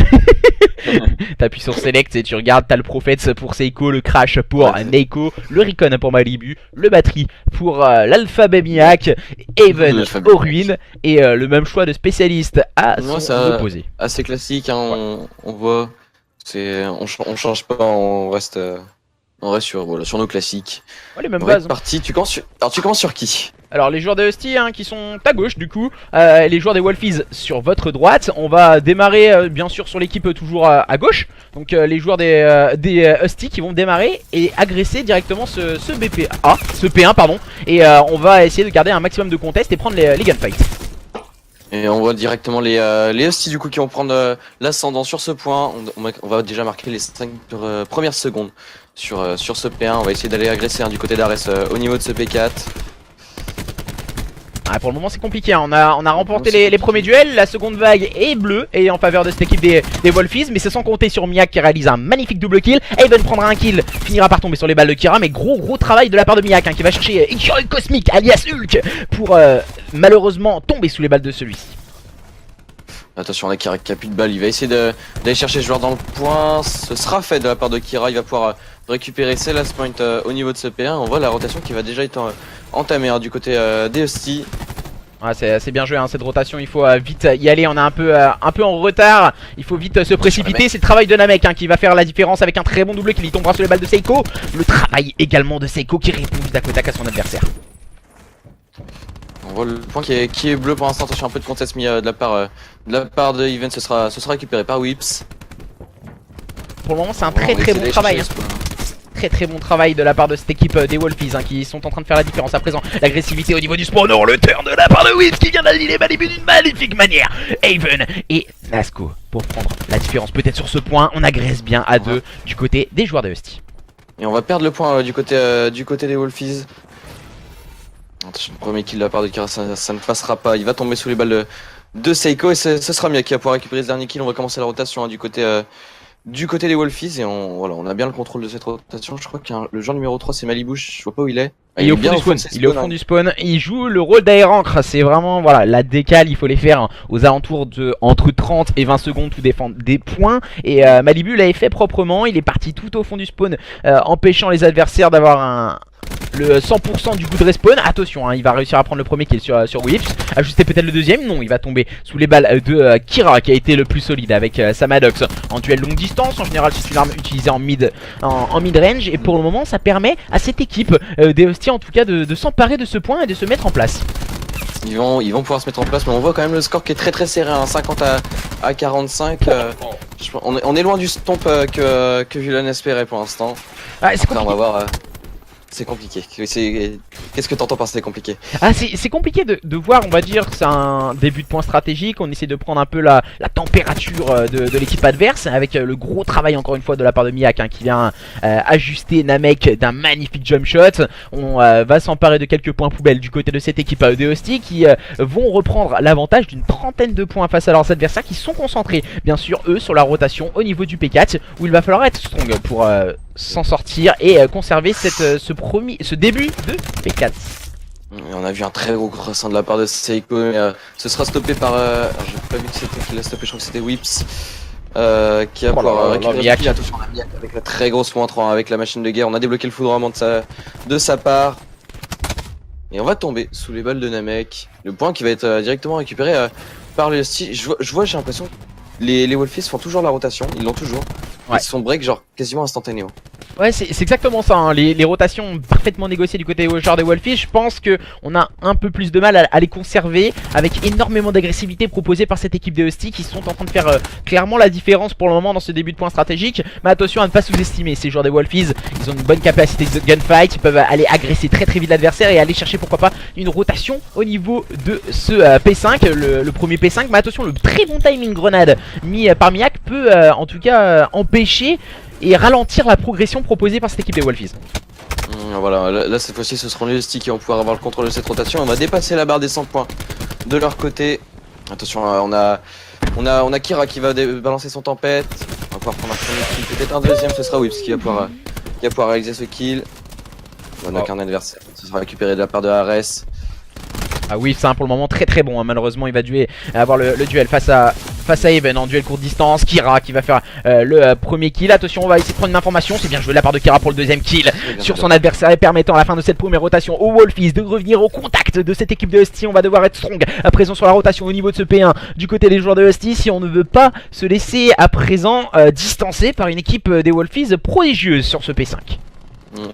T'appuies sur Select et tu regardes, t'as le Prophets pour Seiko, le Crash pour Neiko, le Recon pour Malibu, le Battery pour l'Alpha Bemiac, Haven aux ruines, et le même choix de spécialiste à Non, son ça- opposé. Assez classique, hein, on voit. On change pas, on reste sur nos classiques. Ouais, les mêmes On va bases. être parti. Tu commences sur qui? Alors les joueurs de Husty hein, qui sont à gauche du coup, les joueurs des Wolfies sur votre droite. On va démarrer bien sûr sur l'équipe toujours à gauche. Donc les joueurs des Husty qui vont démarrer et agresser directement ce P1 pardon. Et on va essayer de garder un maximum de contest et prendre les gunfights. Et on voit directement les Husty du coup qui vont prendre l'ascendant sur ce point. On va déjà marquer les 5 premières secondes sur ce P1. On va essayer d'aller agresser du côté d'Ares au niveau de ce P4. Ah, pour le moment c'est compliqué, hein. On a remporté les premiers duels, la seconde vague est bleue et en faveur de cette équipe des Wolfies, mais c'est sans compter sur Miak qui réalise un magnifique double kill. Haven prendra un kill, finira par tomber sur les balles de Kira, mais gros travail de la part de Miak hein, qui va chercher Ikiroi Cosmic alias Hulk pour malheureusement tomber sous les balles de celui-ci. Attention, on a Kira qui a plus de balles, il va essayer d'aller chercher ce joueur dans le point. Ce sera fait de la part de Kira, il va pouvoir récupérer ses last points au niveau de ce P1. On voit la rotation qui va déjà être entamée du côté des Husty. Ouais, c'est bien joué hein, cette rotation, il faut vite y aller, on est un peu en retard, il faut vite se précipiter, c'est le travail de Namek hein, qui va faire la différence avec un très bon double qui lui tombera sur les balles de Seiko. Le travail également de Seiko qui répond du tac au tac à son adversaire. On voit le point qui est bleu pour l'instant, attention un peu de contest mis de la part de Even, ce sera récupéré par Whips. Pour le moment c'est un très bon travail hein. Très bon travail de la part de cette équipe des Wolfies hein, qui sont en train de faire la différence à présent. L'agressivité au niveau du spawner, le turn de la part de Whips qui vient d'annihiler Malibu d'une magnifique manière. Haven et Nasco pour prendre la différence peut-être sur ce point. On agresse bien à deux du côté des joueurs de Husty. Et on va perdre le point du côté des Wolfies. Attention, premier kill de la part de Kira, ça ne passera pas, il va tomber sous les balles de Seiko et ce sera Mia qui va pouvoir récupérer ce dernier kill. On va commencer la rotation du côté des Wolfies et on a bien le contrôle de cette rotation. Je crois que le joueur numéro 3 c'est Malibu, je vois pas où il est. Il est au fond du spawn, il est au fond du spawn, il joue le rôle d'aérancre, c'est vraiment voilà, la décale, il faut les faire aux alentours de entre 30 et 20 secondes tout défendre des points et Malibu l'avait fait proprement, il est parti tout au fond du spawn empêchant les adversaires d'avoir le 100% du coup de respawn. Attention hein, il va réussir à prendre le premier kill sur Whips, ajuster peut-être le deuxième, non il va tomber sous les balles de Kira qui a été le plus solide avec sa Maddox en duel longue distance. En général c'est une arme utilisée en mid range et pour le moment ça permet à cette équipe des Husty en tout cas de s'emparer de ce point et de se mettre en place. Ils vont pouvoir se mettre en place mais on voit quand même le score qui est très serré hein, 50 à 45. On est loin du stomp que Villain espérait pour l'instant. Ah, c'est on va compliqué. voir. C'est compliqué. Qu'est-ce que t'entends par c'est compliqué? Ah, c'est compliqué de voir, on va dire que c'est un début de point stratégique. On essaie de prendre un peu la température de l'équipe adverse avec le gros travail encore une fois de la part de Miak hein, qui vient ajuster Namek d'un magnifique jump shot. On va s'emparer de quelques points poubelles du côté de cette équipe de Husty qui vont reprendre l'avantage d'une trentaine de points face à leurs adversaires qui sont concentrés bien sûr eux sur la rotation au niveau du P4 où il va falloir être strong pour s'en sortir et conserver ce début de P4. Et on a vu un très gros croissant de la part de Seiko, mais ce sera stoppé par. J'ai pas vu que c'était qui l'a stoppé, je crois que c'était Whips. qui va Oh là pouvoir là, récupérer Miak. ce kill. Attention à Miak avec la très grosse .3 avec la machine de guerre. On a débloqué le foudroiement de sa part. Et on va tomber sous les balles de Namek. Le point qui va être directement récupéré par le Husty. J'ai l'impression que les Wolfies font toujours la rotation, ils l'ont toujours. Ouais. Ils sont break genre quasiment instantanément. Ouais, c'est exactement ça, hein. Les rotations parfaitement négociées du côté des joueurs des Wolfies. Je pense qu'on a un peu plus de mal à les conserver avec énormément d'agressivité proposée par cette équipe des Husty qui sont en train de faire clairement la différence pour le moment dans ce début de point stratégique. Mais attention à ne pas sous-estimer ces joueurs des Wolfies. Ils ont une bonne capacité de gunfight, ils peuvent aller agresser très vite l'adversaire et aller chercher pourquoi pas une rotation au niveau de ce P5, le premier P5. Mais attention, le très bon timing grenade mis par Miak peut en tout cas empêcher et ralentir la progression proposée par cette équipe des Wolfies. Voilà, là cette fois-ci ce seront les Husty qui vont pouvoir avoir le contrôle de cette rotation. On va dépasser la barre des 100 points de leur côté. Attention, on a Kira qui va balancer son tempête. On va pouvoir prendre un premier kill, peut-être un deuxième, ce sera Whips qui va pouvoir réaliser ce kill. On n'a qu'un adversaire, ce sera récupéré de la part de Ares. Ah oui, c'est pour le moment très bon, hein. Malheureusement il va avoir le duel face à Even en duel courte distance. Kira qui va faire le premier kill. Attention, on va essayer de prendre une information. C'est bien joué de la part de Kira pour le deuxième kill sur son adversaire et permettant à la fin de cette première rotation aux Wolfies de revenir au contact de cette équipe de Husty. On va devoir être strong à présent sur la rotation au niveau de ce P1 du côté des joueurs de Husty si on ne veut pas se laisser à présent distancer par une équipe des Wolfies prodigieuse sur ce P5.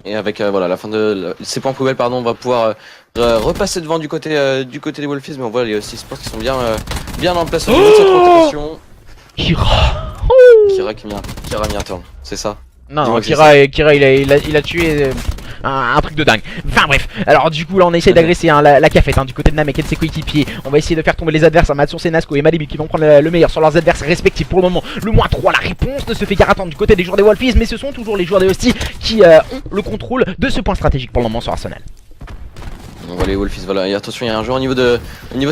Et avec voilà la fin de ces points poubelles, pardon, on va pouvoir repasser devant du côté des Wolfies, mais on voit les Husty Sports qui sont bien en place au niveau de cette rotation. Kira Kira mis un turn, c'est ça? Non, Kira il a tué un truc de dingue. Enfin bref, alors du coup là on essaie d'agresser la cafette du côté de Namek et de ses coéquipiers. On va essayer de faire tomber les adversaires. Matson, Senasco et Malibu qui vont prendre le meilleur sur leurs adversaires respectifs. Pour le moment, le -3, la réponse ne se fait qu'attendre du côté des joueurs des Wolfies, mais ce sont toujours les joueurs des Husty qui ont le contrôle de ce point stratégique pour le moment sur Arsenal. On voit les Wolfies, voilà. Et attention, il y a un joueur au niveau de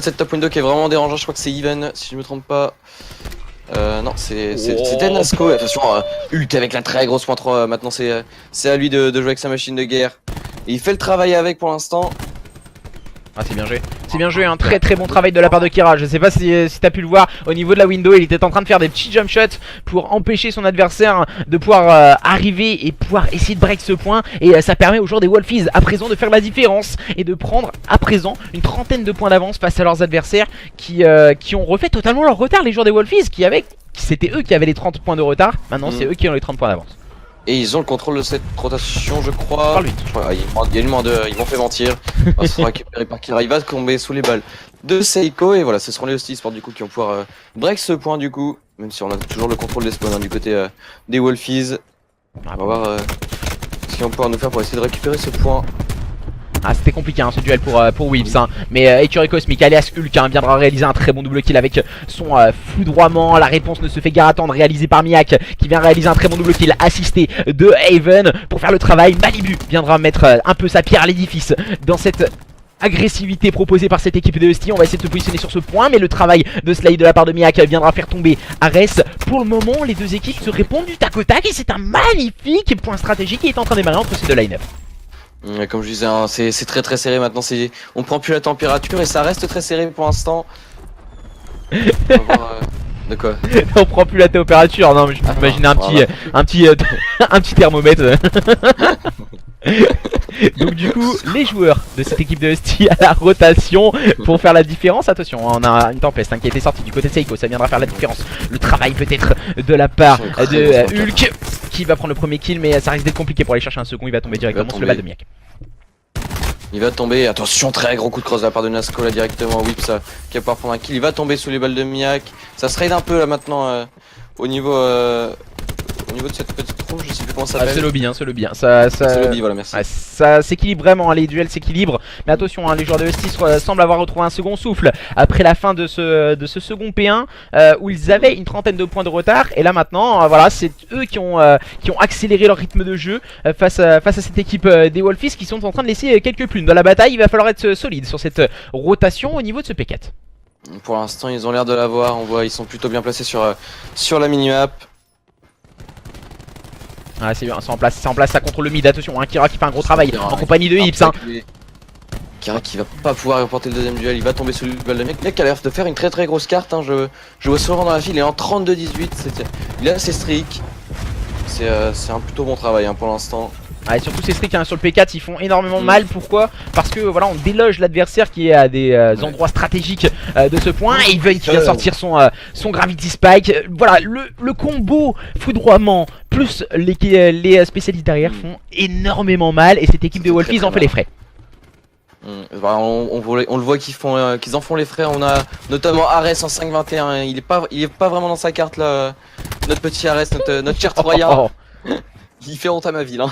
cette top window qui est vraiment dérangeant. Je crois que c'est Even, si je me trompe pas. Non, c'est Tenasco. Attention, Hulk avec la très grosse .3. Maintenant, c'est à lui de jouer avec sa machine de guerre. Et il fait le travail avec pour l'instant. Ah, c'est bien joué. C'est bien joué, un très bon travail de la part de Kira. Je sais pas si t'as pu le voir au niveau de la window. Il était en train de faire des petits jump shots pour empêcher son adversaire de pouvoir arriver et pouvoir essayer de break ce point. Et ça permet aux joueurs des Wolfies à présent de faire la différence et de prendre à présent une trentaine de points d'avance face à leurs adversaires qui ont refait totalement leur retard. Les joueurs des Wolfies c'était eux qui avaient les 30 points de retard. Maintenant c'est eux qui ont les 30 points d'avance. Et ils ont le contrôle de cette rotation, je crois. Parle vite. Il y a une moins 2, ils m'ont fait mentir. Ça sera récupéré par Kira, il va tomber sous les balles de Seiko. Et voilà, ce seront les Husty Sports du coup qui vont pouvoir break ce point du coup. Même si on a toujours le contrôle des spawns du côté des Wolfies. On va voir ce qu'ils vont pouvoir nous faire pour essayer de récupérer ce point. Ah, c'était compliqué ce duel pour Whips mais Écurie Cosmique alias Hulk viendra réaliser un très bon double kill avec son foudroiement. La réponse ne se fait guère attendre, réalisé par Miak qui vient réaliser un très bon double kill assisté de Haven pour faire le travail. Malibu viendra mettre un peu sa pierre à l'édifice dans cette agressivité proposée par cette équipe de Husty. On va essayer de se positionner sur ce point, mais le travail de Slide de la part de Miak viendra faire tomber Ares. Pour le moment, les deux équipes se répondent du tac au tac et c'est un magnifique point stratégique qui est en train de démarrer entre ces deux line-up. Comme je disais, c'est très serré maintenant. On prend plus la température et ça reste très serré pour l'instant. On va voir, de quoi? On prend plus la température. Non, mais je m'imagine un petit thermomètre. Donc du coup, les joueurs de cette équipe de Husty à la rotation pour faire la différence. Attention, on a une tempête qui a été sortie du côté de Seiko, ça viendra faire la différence. Le travail peut-être de la part de Hulk qui va prendre le premier kill, mais ça risque d'être compliqué pour aller chercher un second. Il va tomber directement sur le bal de Miak. Il va tomber, attention, très gros coup de crosse de la part de Nasco là directement. Whips qui va pouvoir prendre un kill, il va tomber sous les balles de Miak. Ça se raid un peu là maintenant au niveau de cette petite trouche, je sais plus comment ça s'appelle. C'est lobby, c'est lobby. C'est lobby, voilà, merci. Ouais, ça s'équilibre vraiment, les duels s'équilibrent. Mais attention, les joueurs de Husty semblent avoir retrouvé un second souffle après la fin de ce second P1 où ils avaient une trentaine de points de retard. Et là maintenant, voilà, c'est eux qui ont accéléré leur rythme de jeu face à cette équipe des Wolfies qui sont en train de laisser quelques plumes dans la bataille. Il va falloir être solide sur cette rotation au niveau de ce P4. Pour l'instant, ils ont l'air de l'avoir. On voit, ils sont plutôt bien placés sur la minimap. Ah, c'est bien, c'est en place, ça contrôle le mid. Attention, Kira qui fait un gros travail en compagnie de Hips. Kara qui va pas pouvoir remporter le deuxième duel, il va tomber sous le duel de Miak. Miak qui a l'air de faire une très très grosse carte, hein. Je vois souvent dans la file, il est en 32-18, il est assez strict. C'est un plutôt bon travail hein, pour l'instant. Ouais, surtout ces streaks hein, sur le P4 ils font énormément mal. Pourquoi? Parce que voilà, on déloge l'adversaire qui est à des endroits stratégiques de ce point. Et il vient sortir son Gravity Spike. Voilà, le combo foudroiement plus les spécialistes derrière font énormément mal. Et cette équipe de Wolfies en fait les frais. Bah, on le voit qu'ils en font les frais. On a notamment Ares en 5-21. Il est pas vraiment dans sa carte là. Notre petit Ares, notre cher Troyen. Il fait honte à ma ville hein.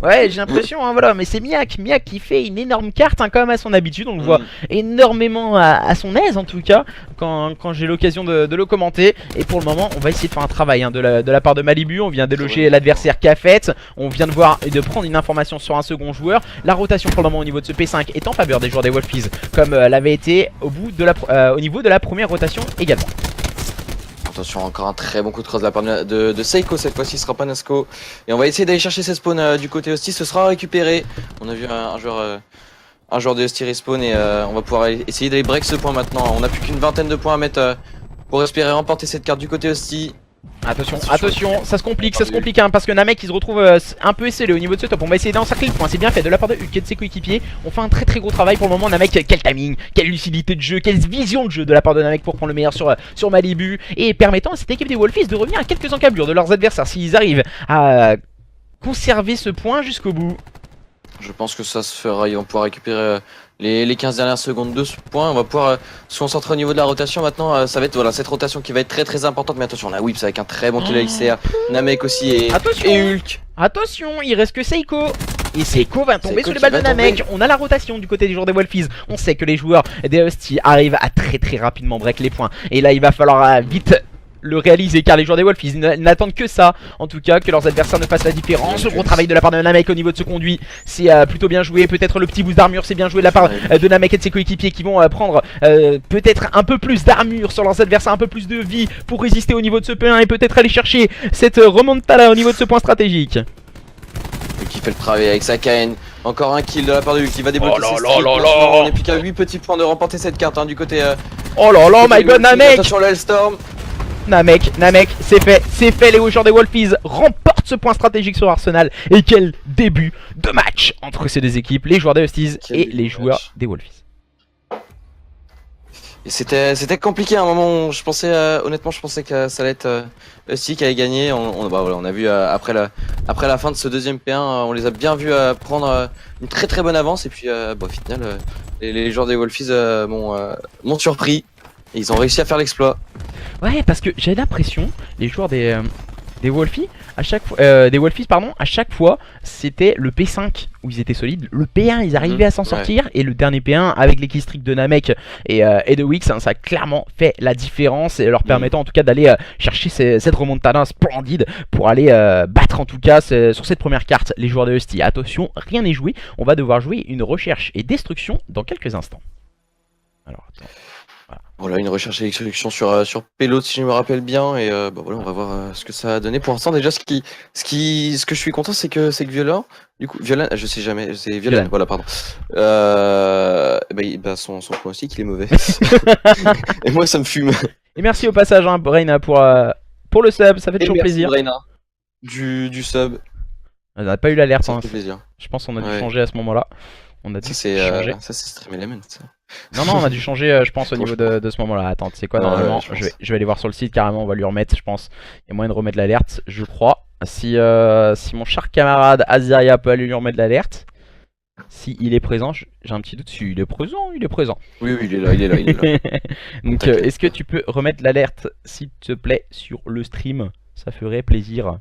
Ouais j'ai l'impression hein, voilà, mais c'est Miak qui fait une énorme carte hein, comme à son habitude. On le voit énormément à son aise en tout cas quand j'ai l'occasion de le commenter. Et pour le moment on va essayer de faire un travail hein, de la part de Malibu. On vient déloger l'adversaire Cafette. On vient de voir et de prendre une information sur un second joueur. La rotation pour le moment au niveau de ce P5 est en faveur des joueurs des Wolfies, comme l'avait été au niveau de la première rotation également. Attention, encore un très bon coup de cross de la part de Seiko, cette fois-ci ce sera pas Nasco. Et on va essayer d'aller chercher ses spawns du côté Hostie, ce sera récupéré. On a vu un joueur de Hostie respawn et on va pouvoir essayer d'aller break ce point maintenant. On n'a plus qu'une vingtaine de points à mettre pour espérer remporter cette carte du côté Hostie. Attention, ça se complique hein, parce que Namek il se retrouve un peu esselé au niveau de ce top. On va essayer d'encercler le point, c'est bien fait de la part de Hulk et de ses coéquipiers. On fait un très très gros travail pour le moment. Namek, quel timing, quelle lucidité de jeu, quelle vision de jeu de la part de Namek pour prendre le meilleur sur Malibu. Et permettant à cette équipe des Wolfies de revenir à quelques encablures de leurs adversaires s'ils arrivent à conserver ce point jusqu'au bout. Je pense que ça se fera, ils vont pouvoir récupérer les 15 dernières secondes de ce point. On va pouvoir se concentrer au niveau de la rotation maintenant. Ça va être voilà, cette rotation qui va être très très importante. Mais attention, on a Whips avec un très bon kill LCR. Namek aussi et Hulk. Attention, il reste que Seiko. Et Seiko va tomber sous les balles de Namek. On a la rotation du côté des joueurs des Wolfies. On sait que les joueurs des Husty arrivent à très très rapidement break les points. Et là il va falloir vite le réaliser car les joueurs des Wolfies n'attendent que ça, en tout cas que leurs adversaires ne fassent la différence. Gros travail de la part de Namek au niveau de ce conduit, c'est plutôt bien joué. Peut-être le petit boost d'armure, c'est bien joué de la part de Namek et de ses coéquipiers qui vont prendre peut-être un peu plus d'armure sur leurs adversaires, un peu plus de vie pour résister au niveau de ce P1 et peut-être aller chercher cette remontada au niveau de ce point stratégique. Et qui fait le travail avec sa KN. Encore un kill de la part de Hulk qui va débloquer ses streaks. On n'est plus qu'à 8 petits points de remporter cette carte hein, du côté oh là là, my god, Namek. Attention le Hellstorm. Namek, c'est fait, les joueurs des Wolfies remportent ce point stratégique sur Arsenal. Et quel début de match entre ces deux équipes, les joueurs des Husties et les joueurs des Wolfies. Et c'était compliqué à un moment, je pensais honnêtement je pensais que ça allait être Husty qui allait gagner. On a vu après la fin de ce deuxième P1, on les a bien vus prendre une très très bonne avance. Et puis au final les joueurs des Wolfies m'ont surpris. Et ils ont réussi à faire l'exploit. Ouais, parce que j'ai l'impression, les joueurs des Wolfies, à chaque fois, c'était le P5 où ils étaient solides. Le P1, ils arrivaient à s'en sortir. Et le dernier P1, avec les killstreaks de Namek et de Wix, hein, ça a clairement fait la différence. Et leur permettant en tout cas d'aller chercher cette remontada splendide pour aller battre en tout cas sur cette première carte les joueurs de Husty. Attention, rien n'est joué. On va devoir jouer une recherche et destruction dans quelques instants. Alors, attends. Voilà, une recherche et extraction sur Payload si je me rappelle bien et voilà, on va voir ce que ça a donné. Pour l'instant déjà ce que je suis content c'est que Violent, du coup Violent, je sais jamais, c'est Violent, voilà pardon. Son pronostic il est mauvais. Et moi ça me fume. Et merci au passage hein, Brain pour le sub, ça fait toujours plaisir. Brain, du sub. On n'a pas eu l'alerte hein. Plaisir. Je pense qu'on a dû changer à ce moment-là. On a dû changer. Ça c'est Stream Element ça. Non, on a dû changer, je pense, au niveau de ce moment-là. Attends, tu sais quoi, normalement, je vais aller voir sur le site carrément, on va lui remettre, je pense. Il y a moyen de remettre l'alerte, je crois. Si mon cher camarade Azaria peut aller lui remettre l'alerte, si il est présent, j'ai un petit doute. Si il est présent. Oui, il est là. Donc, est-ce que tu peux remettre l'alerte, s'il te plaît, sur le stream? Ça ferait plaisir.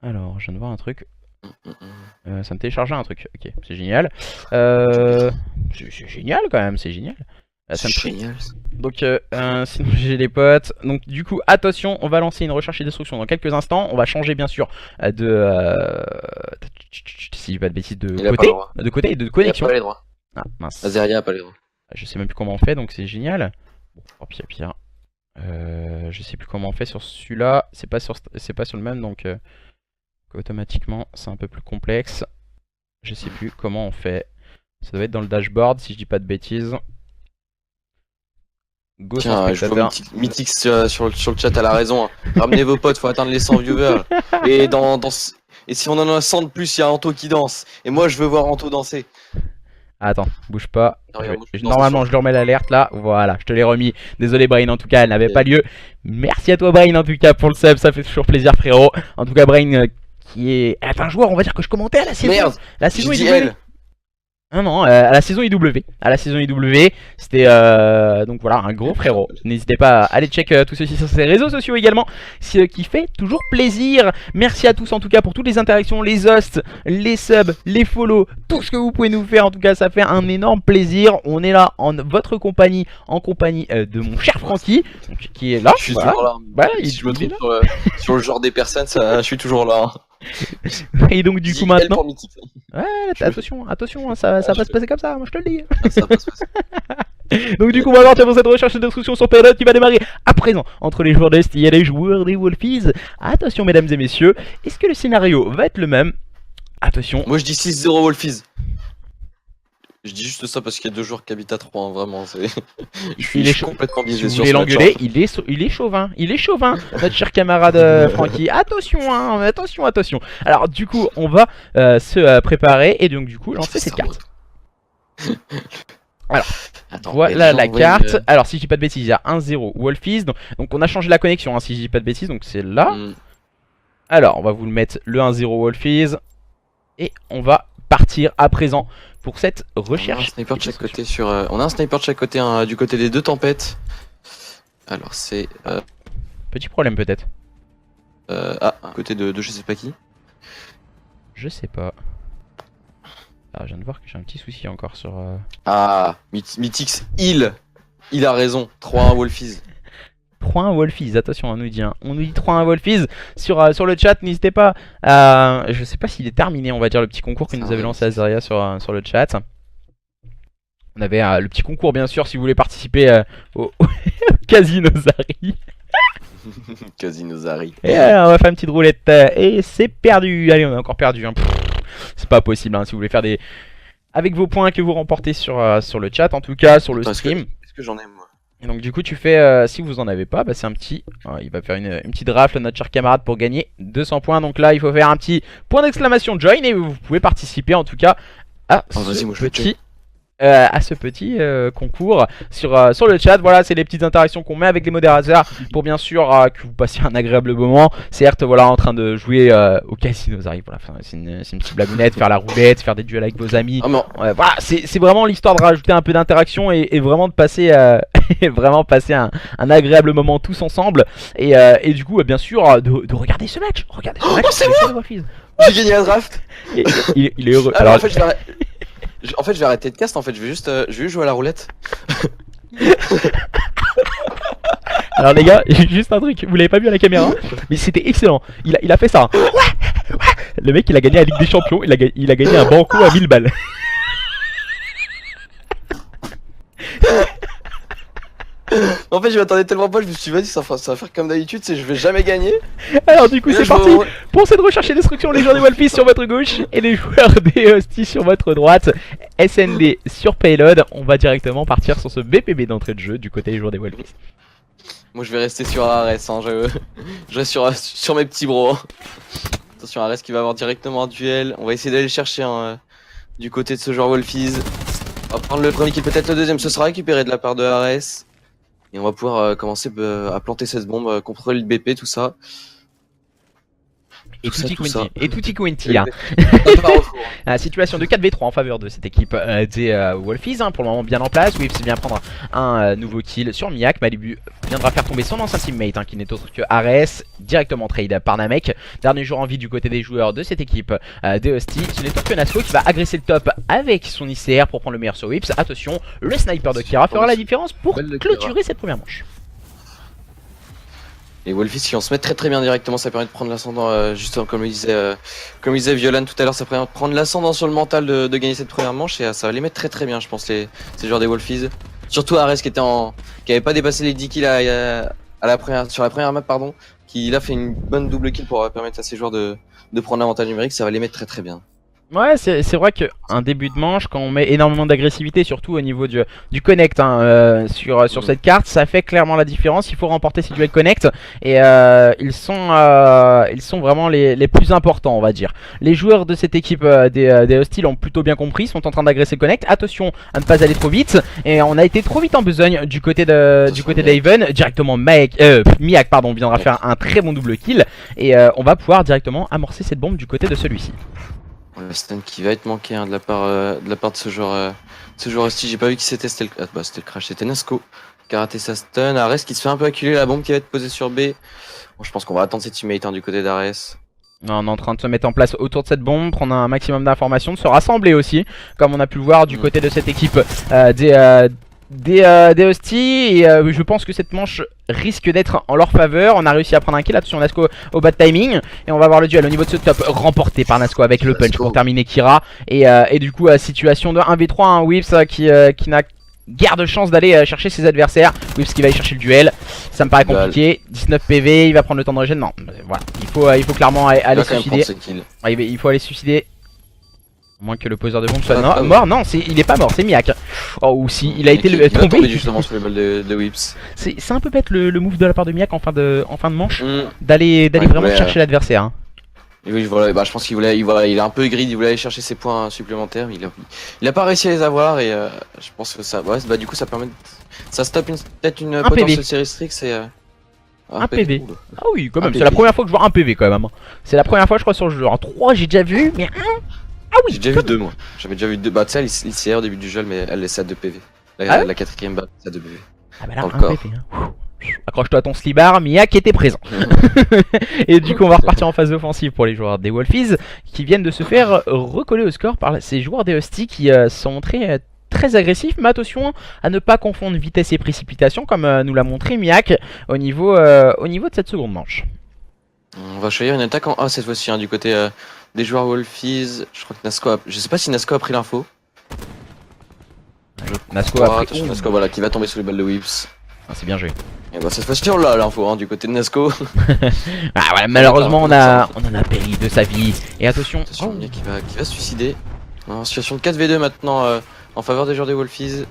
Alors, je viens de voir un truc. Ça me téléchargeait un truc, ok, c'est génial. C'est génial quand même, c'est génial. C'est génial. Donc, sinon j'ai les potes. Donc, du coup, attention, on va lancer une recherche et destruction dans quelques instants. On va changer bien sûr si je dis pas de bêtises, de côté et de connexion. Il a pas les droits. Ah mince. Azaria a pas les droits. Je sais même plus comment on fait, donc c'est génial. Bon, oh, pire. Je sais plus comment on fait sur celui-là. C'est pas sur le même, donc. Automatiquement c'est un peu plus complexe. Je sais plus comment on fait. Ça doit être dans le dashboard si je dis pas de bêtises. Go sans Tiens, je vois spectateur. Mythix sur le chat, elle a raison. Hein. Ramenez vos potes, faut atteindre les 100 viewers. Et, et si on en a 100 de plus, il y a Anto qui danse. Et moi, je veux voir Anto danser. Attends, bouge pas. Non, regarde, moi, je danse Normalement, sur- je leur mets l'alerte là. Voilà, je te l'ai remis. Désolé, Brain, en tout cas, elle n'avait pas lieu. Merci à toi, Brain, en tout cas, pour le sub. Ça fait toujours plaisir, frérot. En tout cas, Brain, qui est un joueur, on va dire que je commentais à la saison. Merde, La j'ai saison dit IW. elle. Non, non, à la saison IW. À la saison IW, c'était donc voilà, un gros frérot. N'hésitez pas à aller check tout ceci sur ses réseaux sociaux également, ce qui fait toujours plaisir. Merci à tous en tout cas pour toutes les interactions, les hosts, les subs, les follow, tout ce que vous pouvez nous faire. En tout cas, ça fait un énorme plaisir. On est là en votre compagnie, en compagnie de mon cher Francky, donc, qui est là. Je suis Voilà. toujours là. Voilà, si je me il est trompe sur le genre des personnes, je suis toujours là. Hein. Et donc du coup Dis elle maintenant, pour Mythix. ouais, attention, attention, ça va se passer comme ça, moi je te le dis. Ah, ça passe, passe. Donc du coup on va partir pour cette recherche et destruction sur période qui va démarrer à présent entre les joueurs d'Est et les joueurs des Wolfies. Attention mesdames et messieurs, est-ce que le scénario va être le même? Attention. Moi, je dis 6-0 Wolfies. Je dis juste ça parce qu'il y a 2 joueurs qui habitent à 3, hein, vraiment. Je suis complètement Si biaisé vous sur voulez ce match. l'engueuler, il est chauvin, notre cher camarade Francky. Attention, hein, attention, attention. Alors du coup, on va se préparer et donc du coup lancer cette carte. Alors, attends, voilà la envoyer carte. Alors si je dis pas de bêtises, il y a 1-0 Wolfies. Donc on a changé la connexion, hein, si je dis pas de bêtises, donc c'est là. Alors on va vous le mettre le 1-0 Wolfies. Et on va partir à présent pour cette recherche. On a un sniper de chaque côté on a un sniper de chaque côté, hein, du côté des 2 tempêtes. Alors c'est Petit problème peut-être. à côté de je sais pas qui. Je sais pas. Alors je viens de voir que j'ai un petit souci encore sur... Ah, Mythix, il a raison. 3-1 Wolfies. 3-1 Wolfies, attention, on nous dit 3-1 Wolfies sur le chat, n'hésitez pas à... Je sais pas s'il est terminé, on va dire, le petit concours que nous avait lancé Azaria sur le chat. On avait le petit concours, bien sûr, si vous voulez participer au Casino Zari. Casino Zari. Et on va faire une petite roulette, et c'est perdu. Allez, on a encore perdu, hein. C'est pas possible, hein, si vous voulez faire des... Avec vos points que vous remportez sur le chat, en tout cas, sur le stream. Est-ce que j'en ai, moi? Et donc du coup tu fais, si vous en avez pas, bah c'est un petit, il va faire une petite rafle notre cher camarade pour gagner 200 points. Donc là il faut faire un petit point d'exclamation join et vous pouvez participer en tout cas à ce petit concours sur le chat. Voilà, c'est les petites interactions qu'on met avec les modérateurs pour bien sûr que vous passiez un agréable moment. Certes, voilà, en train de jouer au casino, ça arrive, voilà, c'est une petite blagounette, faire la roulette, faire des duels avec vos amis. Voilà, c'est vraiment l'histoire de rajouter un peu d'interaction et vraiment de passer vraiment passer un agréable moment tous ensemble et du coup bien sûr de regarder ce match. Regardez ce match. C'est moi. J'ai gagné la draft. Et, il est heureux. Alors en fait je vais arrêter de cast, en fait je vais juste jouer à la roulette. Alors les gars, juste un truc, vous l'avez pas vu à la caméra, mais c'était excellent. Il a fait ça. Ouais. Le mec il a gagné la Ligue des Champions, il a gagné un banco à 1000 balles. En fait je m'attendais tellement pas, je me suis dit vas-y ça va faire comme d'habitude, je vais jamais gagner. Alors du coup c'est parti pour cette recherche et destruction, les joueurs des Wolfies sur votre gauche et les joueurs des Hosties sur votre droite. SND sur Payload, on va directement partir sur ce BPB d'entrée de jeu du côté des joueurs des Wolfies. Moi je vais rester sur Ares, hein, je reste sur mes petits bros. Attention Ares qui va avoir directement un duel, on va essayer d'aller chercher du côté de ce joueur Wolfies. On va prendre le premier qui peut-être le deuxième, ce sera récupéré de la part de Ares. Et on va pouvoir commencer à planter cette bombe, contrôler le BP, tout ça. Et tutti quanti, hein. Situation de 4v3 en faveur de cette équipe des Wolfies, hein, pour le moment bien en place. Whips vient prendre un nouveau kill sur Miak. Malibu viendra faire tomber son ancien teammate, hein, qui n'est autre que Ares, directement trade par Namek. Dernier jour en vie du côté des joueurs de cette équipe des Hosties. Ce n'est autre que Nasco qui va agresser le top avec son ICR pour prendre le meilleur sur Whips. Attention, le sniper de Kira fera la différence pour clôturer cette première manche. Et Wolfies, si on se met très bien directement, ça permet de prendre l'ascendant, justement comme il disait Violan tout à l'heure, ça permet de prendre l'ascendant sur le mental de gagner cette première manche et ça va les mettre très bien, je pense, ces joueurs des Wolfies. Surtout Ares qui avait pas dépassé les 10 kills sur la première map, pardon, qui là fait une bonne double kill pour permettre à ces joueurs de prendre l'avantage numérique, ça va les mettre très bien. Ouais, c'est vrai qu'un début de manche, quand on met énormément d'agressivité, surtout au niveau du connect hein, sur cette carte, ça fait clairement la différence. Il faut remporter ces duels connect et ils sont vraiment les plus importants, on va dire. Les joueurs de cette équipe des Hostiles ont plutôt bien compris, sont en train d'agresser connect. Attention à ne pas aller trop vite. Et on a été trop vite en besogne du côté d'Haven. Directement Miak pardon, viendra faire un très bon double kill. Et on va pouvoir directement amorcer cette bombe du côté de celui-ci. Le stun qui va être manqué hein, de la part de ce joueur Hostie. J'ai pas vu qui c'était, c'était le crash, c'était Nasco qui a raté sa stun. Ares qui se fait un peu acculer, la bombe qui va être posée sur B. Bon, je pense qu'on va attendre ses teammates hein, du côté d'Ares. On est en train de se mettre en place autour de cette bombe, prendre un maximum d'informations, de se rassembler aussi, comme on a pu le voir du côté de cette équipe des Hosties. Et je pense que cette manche risque d'être en leur faveur. On a réussi à prendre un kill, attention Nasco au bas de timing. Et on va voir le duel au niveau de ce top remporté par Nasco avec le punch pour terminer Kira. Et du coup situation de 1v3, un Whips qui n'a guère de chance d'aller chercher ses adversaires. Whips qui va aller chercher le duel. Ça me paraît compliqué. 19 PV, il va prendre le temps de régène. Non, voilà. Il faut clairement aller se suicider. Il faut aller se suicider. À moins que le poseur de bombe soit mort. Non, il est pas mort, c'est Miak. Oh, ou si, il a été tombé justement sur les balles de Whips. C'est un peu bête le move de la part de Miak en fin de manche. D'aller vraiment chercher l'adversaire. Hein. Oui, voilà, bah, je pense qu'il il est un peu grid, il voulait aller chercher ses points supplémentaires. Il a pas réussi à les avoir et je pense que ça. Ouais, bah, du coup, ça permet. Ça stoppe peut-être une potentielle série Strix et. Un PV. Ah oui, quand même, c'est la première fois que je vois un PV quand même. C'est la première fois, je crois, sur le jeu. En 3, j'ai déjà vu, mais ah oui, j'ai déjà vu 2 moi. J'avais déjà vu 2. Bah, tu sais, l'ICR au début du jeu, mais elle laisse à 2 PV. La quatrième balle, c'est à 2 PV. Ah bah là, un PV. Hein. Accroche-toi à ton slibar, Miak était présent. Et du coup, on va repartir en phase offensive pour les joueurs des Wolfies qui viennent de se faire recoller au score par ces joueurs des Husty qui sont montrés très agressifs. Mais attention à ne pas confondre vitesse et précipitation comme nous l'a montré Miak au niveau de cette seconde manche. On va choisir une attaque en A cette fois-ci hein, du côté des joueurs Wolfies. Je crois que Nasco je sais pas si Nasco a pris l'info. Nasco a pris... Nasco voilà, qui va tomber sous les balles de Whips. Ah, c'est bien joué. Et bah cette fois-ci on l'a l'info hein, du côté de Nasco. Ah voilà, malheureusement on en a péri de sa vie. Et attention, qui va se suicider. En situation de 4v2 maintenant en faveur des joueurs des Wolfies.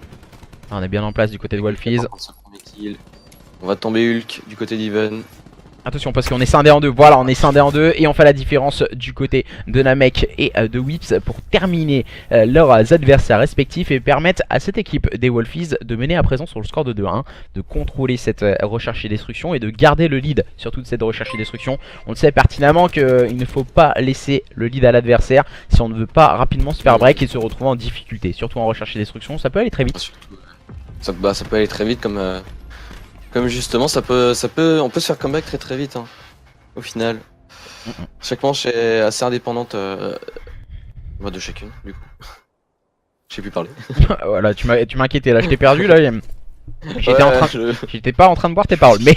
On est bien en place du côté de Wolfies. On va tomber Hulk du côté d'Even. Attention parce qu'on est scindé en deux, voilà on est scindé en deux et on fait la différence du côté de Namek et de Whips pour terminer leurs adversaires respectifs et permettre à cette équipe des Wolfies de mener à présent sur le score de 2-1, de contrôler cette recherche et destruction et de garder le lead sur toute cette recherche et destruction. On le sait pertinemment qu'il ne faut pas laisser le lead à l'adversaire si on ne veut pas rapidement se faire break et se retrouver en difficulté, surtout en recherche et destruction, ça peut aller très vite. Ça peut aller très vite comme justement on peut se faire comeback très vite hein, au final. Chaque manche est assez indépendante de chacune du coup. Je sais plus parler. Voilà, tu m'as inquiété là, je t'ai perdu là. J'étais pas en train de boire tes paroles mais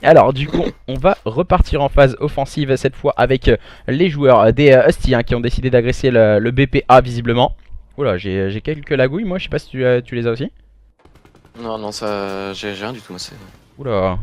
alors du coup on va repartir en phase offensive cette fois avec les joueurs des Husty hein, qui ont décidé d'agresser le BPA visiblement. Oula, j'ai quelques lagouilles moi, je sais pas si tu les as aussi. Non, ça. J'ai rien du tout, moi c'est. Oula.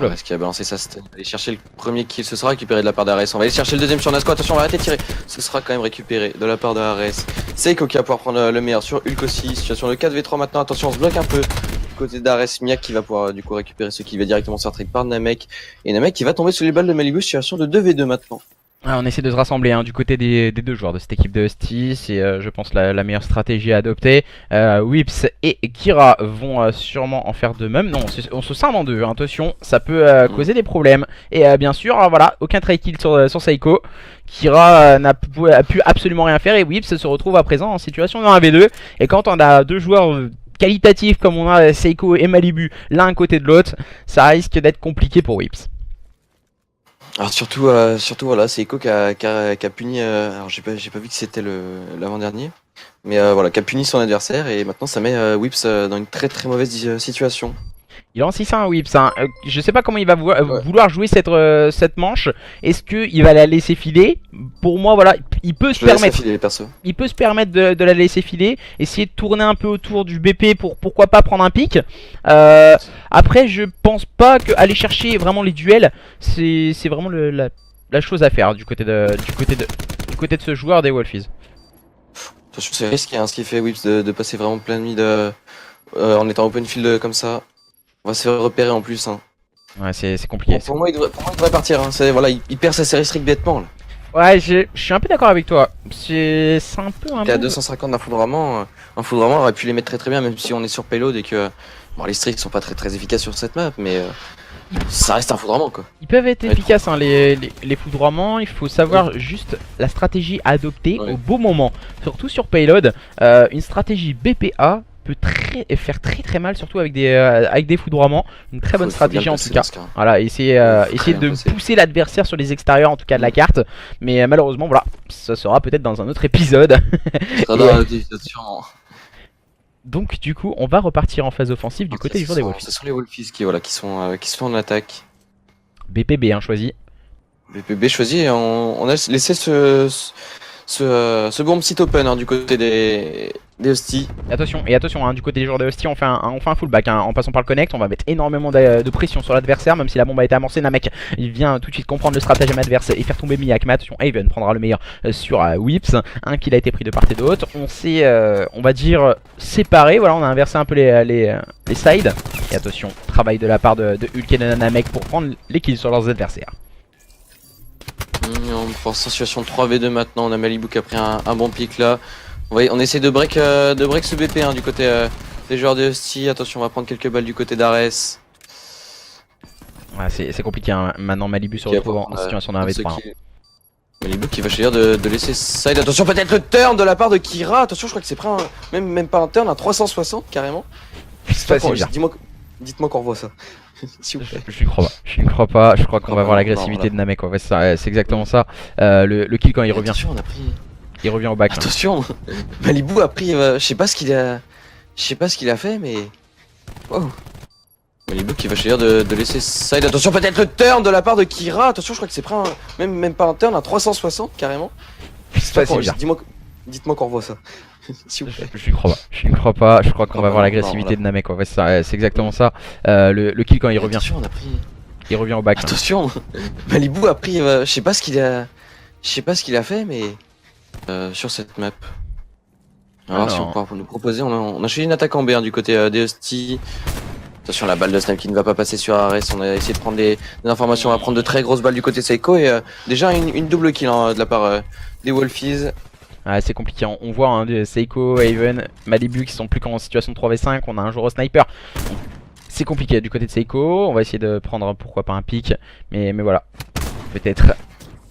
Est-ce qu'il a balancé sa stun? Aller chercher le premier kill, ce sera récupéré de la part d'Ares. On va aller chercher le deuxième sur Nasco, attention, on va arrêter de tirer. Ce sera quand même récupéré de la part d'Ares. Seiko qui va pouvoir prendre le meilleur sur Hulk aussi. Situation de 4v3 maintenant, attention, on se bloque un peu. Du côté d'Ares, Miak qui va pouvoir du coup récupérer ce qui va directement se faire trade par Namek. Et Namek qui va tomber sous les balles de Malibu, situation de 2v2 maintenant. Ah, on essaie de se rassembler hein, du côté des deux joueurs de cette équipe de Husty, c'est je pense la meilleure stratégie à adopter. Whips et Kira vont sûrement en faire de même. Non, on se scinde en deux, hein. Attention, ça peut causer des problèmes. Et bien sûr, voilà, aucun try kill sur Seiko. Kira n'a pu absolument rien faire et Whips se retrouve à présent en situation de 1v2. Et quand on a deux joueurs qualitatifs comme on a Seiko et Malibu l'un à côté de l'autre, ça risque d'être compliqué pour Whips. Alors surtout voilà, c'est Echo qui a puni, alors j'ai pas vu que c'était l'avant-dernier, mais voilà, qui a puni son adversaire et maintenant ça met Whips dans une très mauvaise situation. Il est en 6-1 Whips, hein. Je sais pas comment il va vouloir jouer cette manche. Est-ce qu'il va la laisser filer? Pour moi voilà, il peut se permettre de la laisser filer, essayer de tourner un peu autour du BP pour pourquoi pas prendre un pic. Après je pense pas que aller chercher vraiment les duels, c'est vraiment la chose à faire du côté de ce joueur des Wolfies. Attention, c'est risqué hein, ce qu'il fait Whips de passer vraiment plein de mid en étant open field comme ça. On va se faire repérer en plus. Hein. Ouais, c'est compliqué. Pour moi, il devrait partir. Hein. Voilà, il perd sa série strict bêtement. Là. Ouais, je suis un peu d'accord avec toi. C'est un peu un Il est à move. 250 d'un foudroiement. Un foudroiement aurait pu les mettre très bien, même si on est sur payload et que bon, les stricts sont pas très efficaces sur cette map, mais ça reste un foudroiement quoi. Ils peuvent être Ouais, efficaces hein, les foudroiements, il faut savoir juste la stratégie à adopter Ouais. au beau moment. Surtout sur payload, une stratégie BPA peut faire très mal, surtout avec des foudroiements. Une très bonne Faut bien stratégie le en passer tout cas. dans ce cas. Voilà, essayer Très de bien passé. pousser l'adversaire sur les extérieurs en tout cas de la carte. Mais malheureusement voilà, ça sera peut-être dans un autre épisode. Ça sera dans la utilisation. Donc du coup on va repartir en phase offensive du côté du joueur des Wolfies. Ce sont les Wolfies qui sont en attaque. BPB hein, choisi. BPB choisi et on a laissé ce bon petit open hein, du côté des hosties. Et attention hein, du côté des joueurs de Hostie on fait un fullback hein, en passant par le connect, on va mettre énormément de pression sur l'adversaire même si la bombe a été amorcée. Namek il vient tout de suite comprendre le stratagème adverse et faire tomber Miyak, mais attention Haven prendra le meilleur sur Whips, un kill a été pris de part et d'autre. On s'est on va dire séparé, voilà on a inversé un peu les sides. Et attention, travail de la part de Hulk et de Namek pour prendre les kills sur leurs adversaires. On pense en situation de 3v2 maintenant, on a Malibu qui a pris un bon pic là. On essaie de break ce BP hein, du côté des joueurs de Hostie. Attention, on va prendre quelques balles du côté d'Ares. Ouais, c'est compliqué hein. Maintenant Malibu se retrouve en situation d'un V3 hein. Malibu qui va choisir de laisser side. Attention, peut-être le turn de la part de Kira. Attention, je crois que c'est pris même pas un turn, un 360 carrément. Dites-moi qu'on revoit ça. S'il vous plaît. Je n'y crois pas, je crois qu'on va voir Non, l'agressivité là. de Namek, ouais, c'est exactement ça. Le kill quand il revient, Attention, on a pris. il revient au back. Hein. Attention, Malibu a pris. Je sais pas ce qu'il a fait, mais. Wow. Malibu qui va choisir de laisser side. Attention, peut-être le turn de la part de Kira. Attention, je crois que c'est pris même pas un turn, un 360 carrément. Dites-moi qu'on revoit ça. S'il vous plaît. Je n'y crois pas, je crois qu'on va voir Non, l'agressivité là. de Namek, ouais, c'est exactement ça. Le kill quand il revient, Attention, on a pris. il revient au back. Hein. Attention, Malibu a pris. Je sais pas ce qu'il a fait, mais sur cette map. Alors, si on pourra nous proposer, on a choisi une attaque en B hein, du côté des Hosties. Attention, la balle de Snap qui ne va pas passer sur Ares. On a essayé de prendre des informations. On va prendre de très grosses balles du côté de Seiko et déjà une double kill hein, de la part des Wolfies. Ah, c'est compliqué, on voit hein, Seiko, Haven, Malibu qui sont plus qu'en situation de 3v5, on a un joueur au sniper. C'est compliqué du côté de Seiko, on va essayer de prendre pourquoi pas un pic, mais voilà. Peut-être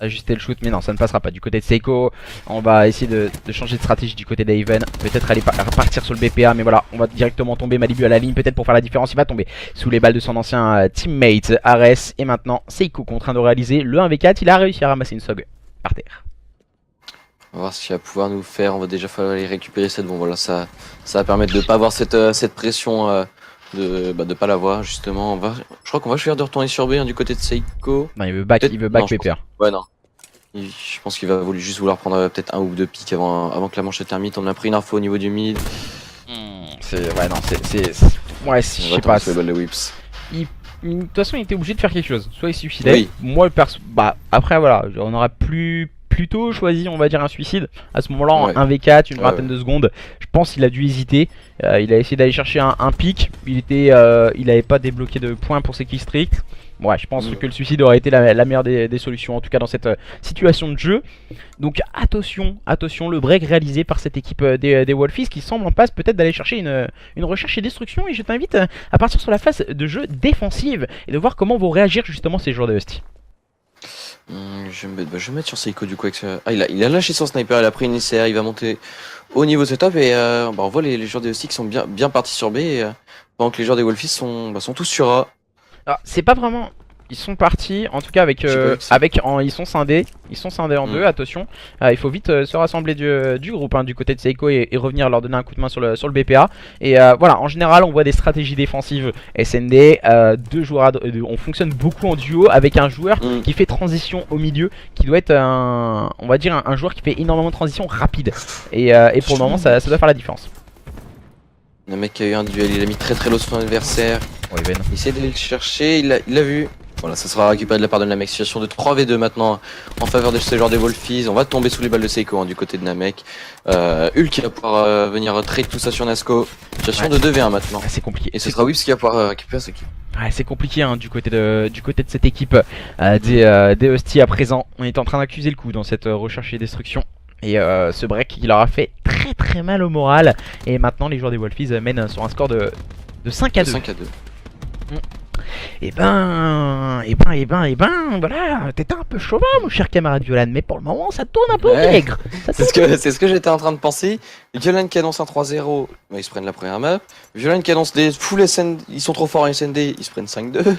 ajuster le shoot, mais non ça ne passera pas du côté de Seiko. On va essayer de changer de stratégie du côté d'Haven, peut-être aller repartir sur le BPA, mais voilà, on va directement tomber Malibu à la ligne, peut-être pour faire la différence, il va tomber sous les balles de son ancien teammate Ares. Et maintenant Seiko contraint de réaliser le 1v4, il a réussi à ramasser une SOG par terre. On va voir ce qu'il va pouvoir nous faire. On va déjà falloir aller récupérer cette bombe. Voilà, ça va permettre de pas avoir cette pression de pas l'avoir justement. Je crois qu'on va choisir de retourner sur B hein, du côté de Seiko. Non, il veut back PPR. Ouais, non. Je pense qu'il va juste vouloir prendre peut-être un ou deux pics avant que la manche se termine. On a pris une info au niveau du mid. Ouais, non, ouais, je sais pas. Les balles de Whips. De toute façon, il était obligé de faire quelque chose. Soit il se suicidait. Oui. Moi, après, voilà, on aurait plutôt choisi, on va dire, un suicide. À ce moment-là, Ouais. un V4, une Ouais, vingtaine de secondes. Je pense qu'il a dû hésiter. Il a essayé d'aller chercher un pic. Il avait pas débloqué de points pour ses killstreaks. Ouais, je pense que le suicide aurait été la meilleure des solutions, en tout cas dans cette situation de jeu. Donc attention, le break réalisé par cette équipe des Wolfies qui semble en passe peut-être d'aller chercher une recherche et destruction. Et je t'invite à partir sur la phase de jeu défensive et de voir comment vont réagir justement ces joueurs de Hostie. Je vais me mettre sur Seiko du coup. Il a lâché son sniper, il a pris une ICR, il va monter au niveau de ce top et on voit les joueurs des Hostie qui sont bien partis sur B pendant que les joueurs des Wolfies sont tous sur A. Alors, c'est pas vraiment. Ils sont partis, en tout cas ils sont scindés en deux, attention. Il faut vite se rassembler du groupe hein, du côté de Seiko et revenir leur donner un coup de main sur le BPA. Et voilà, en général on voit des stratégies défensives SND, deux joueurs, on fonctionne beaucoup en duo avec un joueur qui fait transition au milieu, qui doit être on va dire un joueur qui fait énormément de transition rapide. Et pour le moment ça doit faire la différence. Le mec qui a eu un duel, il a mis très low sur son adversaire. Ouais, Ben. Il essaie d'aller le chercher, il l'a vu. Voilà, ça sera récupéré de la part de Namek. Situation de 3v2 maintenant en faveur de ces joueurs des Wolfies. On va tomber sous les balles de Seiko du côté de Namek. Hulk qui va pouvoir venir trade tout ça sur Nasco. Situation de 2v1 maintenant. C'est compliqué. Et ce sera Whips qui va pouvoir récupérer ce équipe. Ouais, c'est compliqué hein, du côté de cette équipe des Hosties à présent. On est en train d'accuser le coup dans cette recherche et destruction. Et ce break il leur a fait très mal au moral. Et maintenant les joueurs des Wolfies mènent sur un score de 5 à 2. 5 à 2. Et ben, voilà, t'étais un peu chauvin mon cher camarade Violan, mais pour le moment ça tourne un peu au vinaigre. C'est ce que j'étais en train de penser. Violan qui annonce un 3-0, bah, ils se prennent la première map. Violan qui annonce des full SND, ils sont trop forts en SND, ils se prennent 5-2.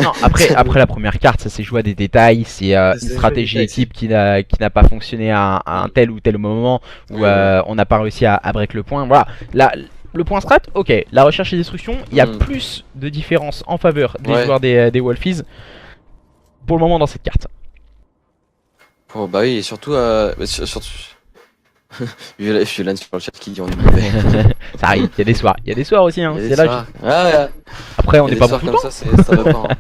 Non, après la première carte, ça s'est joué à des détails, c'est une stratégie équipe qui n'a pas fonctionné à un tel ou tel moment, où on n'a pas réussi à break le point. Voilà, là. Le point strat, ok, la recherche et destruction, il y a plus de différence en faveur des joueurs des Wolfies pour le moment dans cette carte. Oh bah oui, et surtout, surtout... Violan sur le chat qui dit on est mauvais. Ça arrive, il y a des soirs aussi, hein, c'est là. Ouais. Après on n'est pas bon tout le temps. Ça va pas, hein.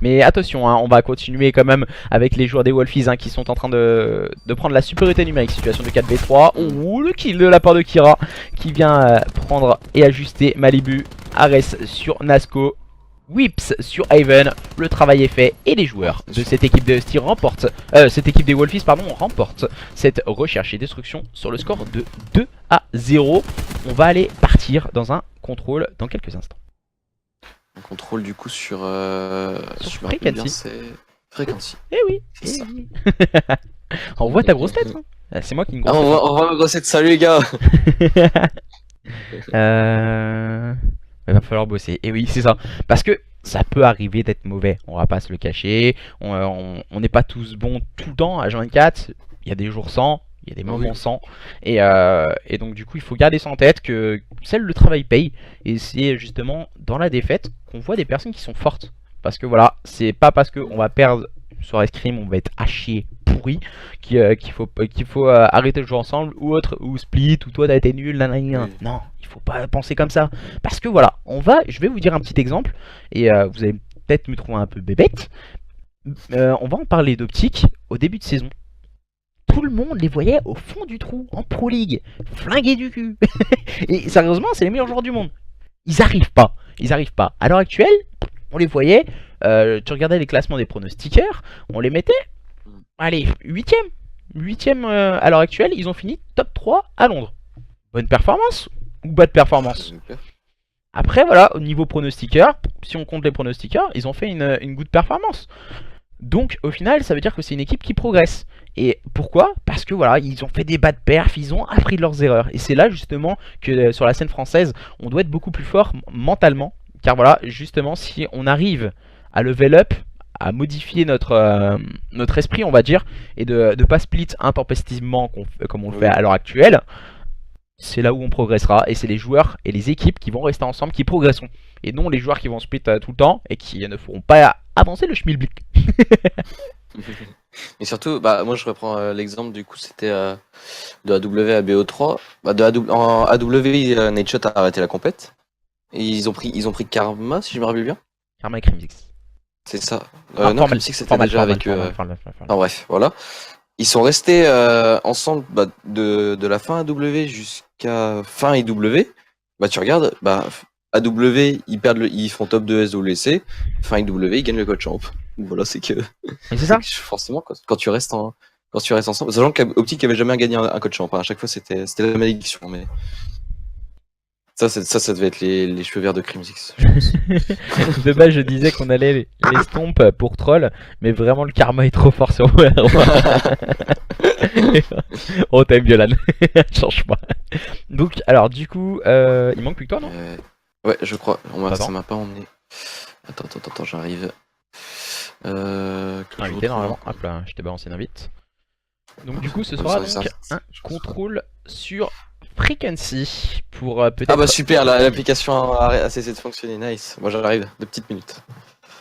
Mais attention, hein, on va continuer quand même avec les joueurs des Wolfies hein, qui sont en train de prendre la supériorité numérique. Situation de 4v3. Ouh, le kill de la part de Kira qui vient prendre et ajuster Malibu. Ares sur Nasco. Whips sur Haven. Le travail est fait et les joueurs de cette équipe de Husty remportent. Cette équipe des Wolfies, pardon, remporte cette recherche et destruction sur le score de 2-0. On va aller partir dans un contrôle dans quelques instants. On contrôle du coup sur Frequency. Frequency. Eh oui, on voit ta grosse tête. Hein. C'est moi qui me grosse tête. On voit ma grosse tête. Salut les gars. Il va falloir bosser. Et oui, c'est ça. Parce que ça peut arriver d'être mauvais. On va pas se le cacher. On n'est pas tous bons tout le temps à H24. Il y a des jours sans. Il y a des moments sans. Et donc du coup il faut garder ça en tête que seul le travail paye. Et c'est justement dans la défaite qu'on voit des personnes qui sont fortes. Parce que voilà, c'est pas parce qu'on va perdre sur Escrime, on va être haché pourri qu'il faut arrêter de jouer ensemble ou autre, ou split, ou toi t'as été nul, nanana. Oui. Non, il faut pas penser comme ça. Parce que voilà, je vais vous dire un petit exemple. Et vous allez peut-être me trouver un peu bébête. On va en parler d'Optic au début de saison. Tout le monde les voyait au fond du trou, en Pro League, flingués du cul. Et sérieusement, c'est les meilleurs joueurs du monde. Ils arrivent pas. À l'heure actuelle, on les voyait, tu regardais les classements des pronostiqueurs, on les mettait, allez, 8ème à l'heure actuelle, ils ont fini top 3 à Londres. Bonne performance ou bad performance? Après, voilà, au niveau pronostiqueur, si on compte les pronostiqueurs, ils ont fait une good performance. Donc au final ça veut dire que c'est une équipe qui progresse. Et pourquoi? Parce que voilà, ils ont fait des bad perfs, ils ont appris de leurs erreurs. Et c'est là justement que sur la scène française on doit être beaucoup plus fort mentalement. Car voilà, justement si on arrive à level up, à modifier notre esprit on va dire, et de pas split intempestivement comme on le fait à l'heure actuelle, c'est là où on progressera. Et c'est les joueurs et les équipes qui vont rester ensemble qui progresseront. Et non les joueurs qui vont split tout le temps et qui ne feront pas avancer le schmilblick. Et surtout, bah moi je reprends l'exemple du coup c'était de AW à BO3. Bah, en AW, Nadeshot a arrêté la compète. Et ils ont pris Karma si je me rappelle bien. Karma et Crimsix. C'est ça. Non, Crimsix c'était déjà avec eux. Enfin bref, voilà. Ils sont restés ensemble de la fin AW jusqu'à fin IW. Bah tu regardes, bah AW ils font top 2 SWC, fin IW ils gagnent le code champ. Voilà, c'est que. C'est ça. Forcément, quand tu restes ensemble, sachant qu'Optic avait jamais gagné un code champ. À chaque fois c'était la malédiction, mais ça devait être les cheveux verts de Crimsix. De base, je disais qu'on allait les stomp pour troll, mais vraiment le karma est trop fort sur moi. Oh, t'aimes Violan, change pas. Donc, alors, du coup, il manque plus que toi, non? Ouais, je crois. Ça m'a pas emmené. Attends, j'arrive. Invité normalement. Hop là, je t'ai balancé une invite. Donc, du coup, ce sera donc un contrôle sur Frequency pour peut-être. Ah bah super, l'application a cessé de fonctionner, nice. Moi j'arrive, 2 petites minutes.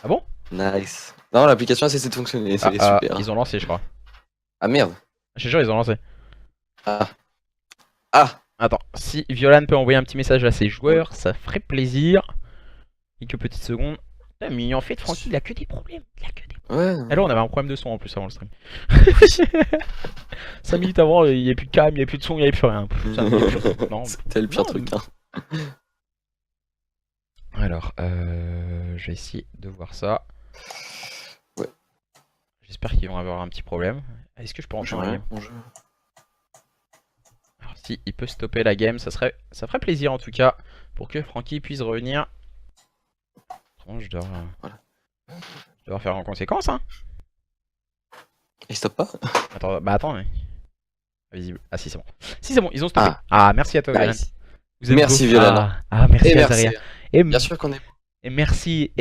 Ah bon? Nice. Non, l'application a cessé de fonctionner, c'est super. Ils ont lancé, je crois. Ah merde. Je te jure, ils ont lancé. Ah. Attends, si Violan peut envoyer un petit message à ses joueurs, ça ferait plaisir. Quelques petites secondes. Putain, mais en fait, Francky, il a que des problèmes. Il a que des... Ouais. Alors, on avait un problème de son en plus avant le stream. 5 minutes avant, il n'y avait plus de cam, il n'y avait plus de son, il n'y avait plus rien. Putain, il y avait plus rien. Non. C'était le pire Non, truc. Hein. Alors, je vais essayer de voir ça. Ouais. J'espère qu'ils vont avoir un petit problème. Est-ce que je peux enchaîner la game? Alors, si il peut stopper la game, ça ferait plaisir en tout cas pour que Francky puisse revenir. Bon, je dois faire en conséquence, hein. Il stoppe pas? Attends, bah attends. Mais... Visible. Ah si, c'est bon. Si, c'est bon, ils ont stoppé. Ah, merci à toi, Violan. Nice. Vous êtes Merci, beau. Violan. Merci Et à merci. Zaria. Et Bien sûr qu'on est. Et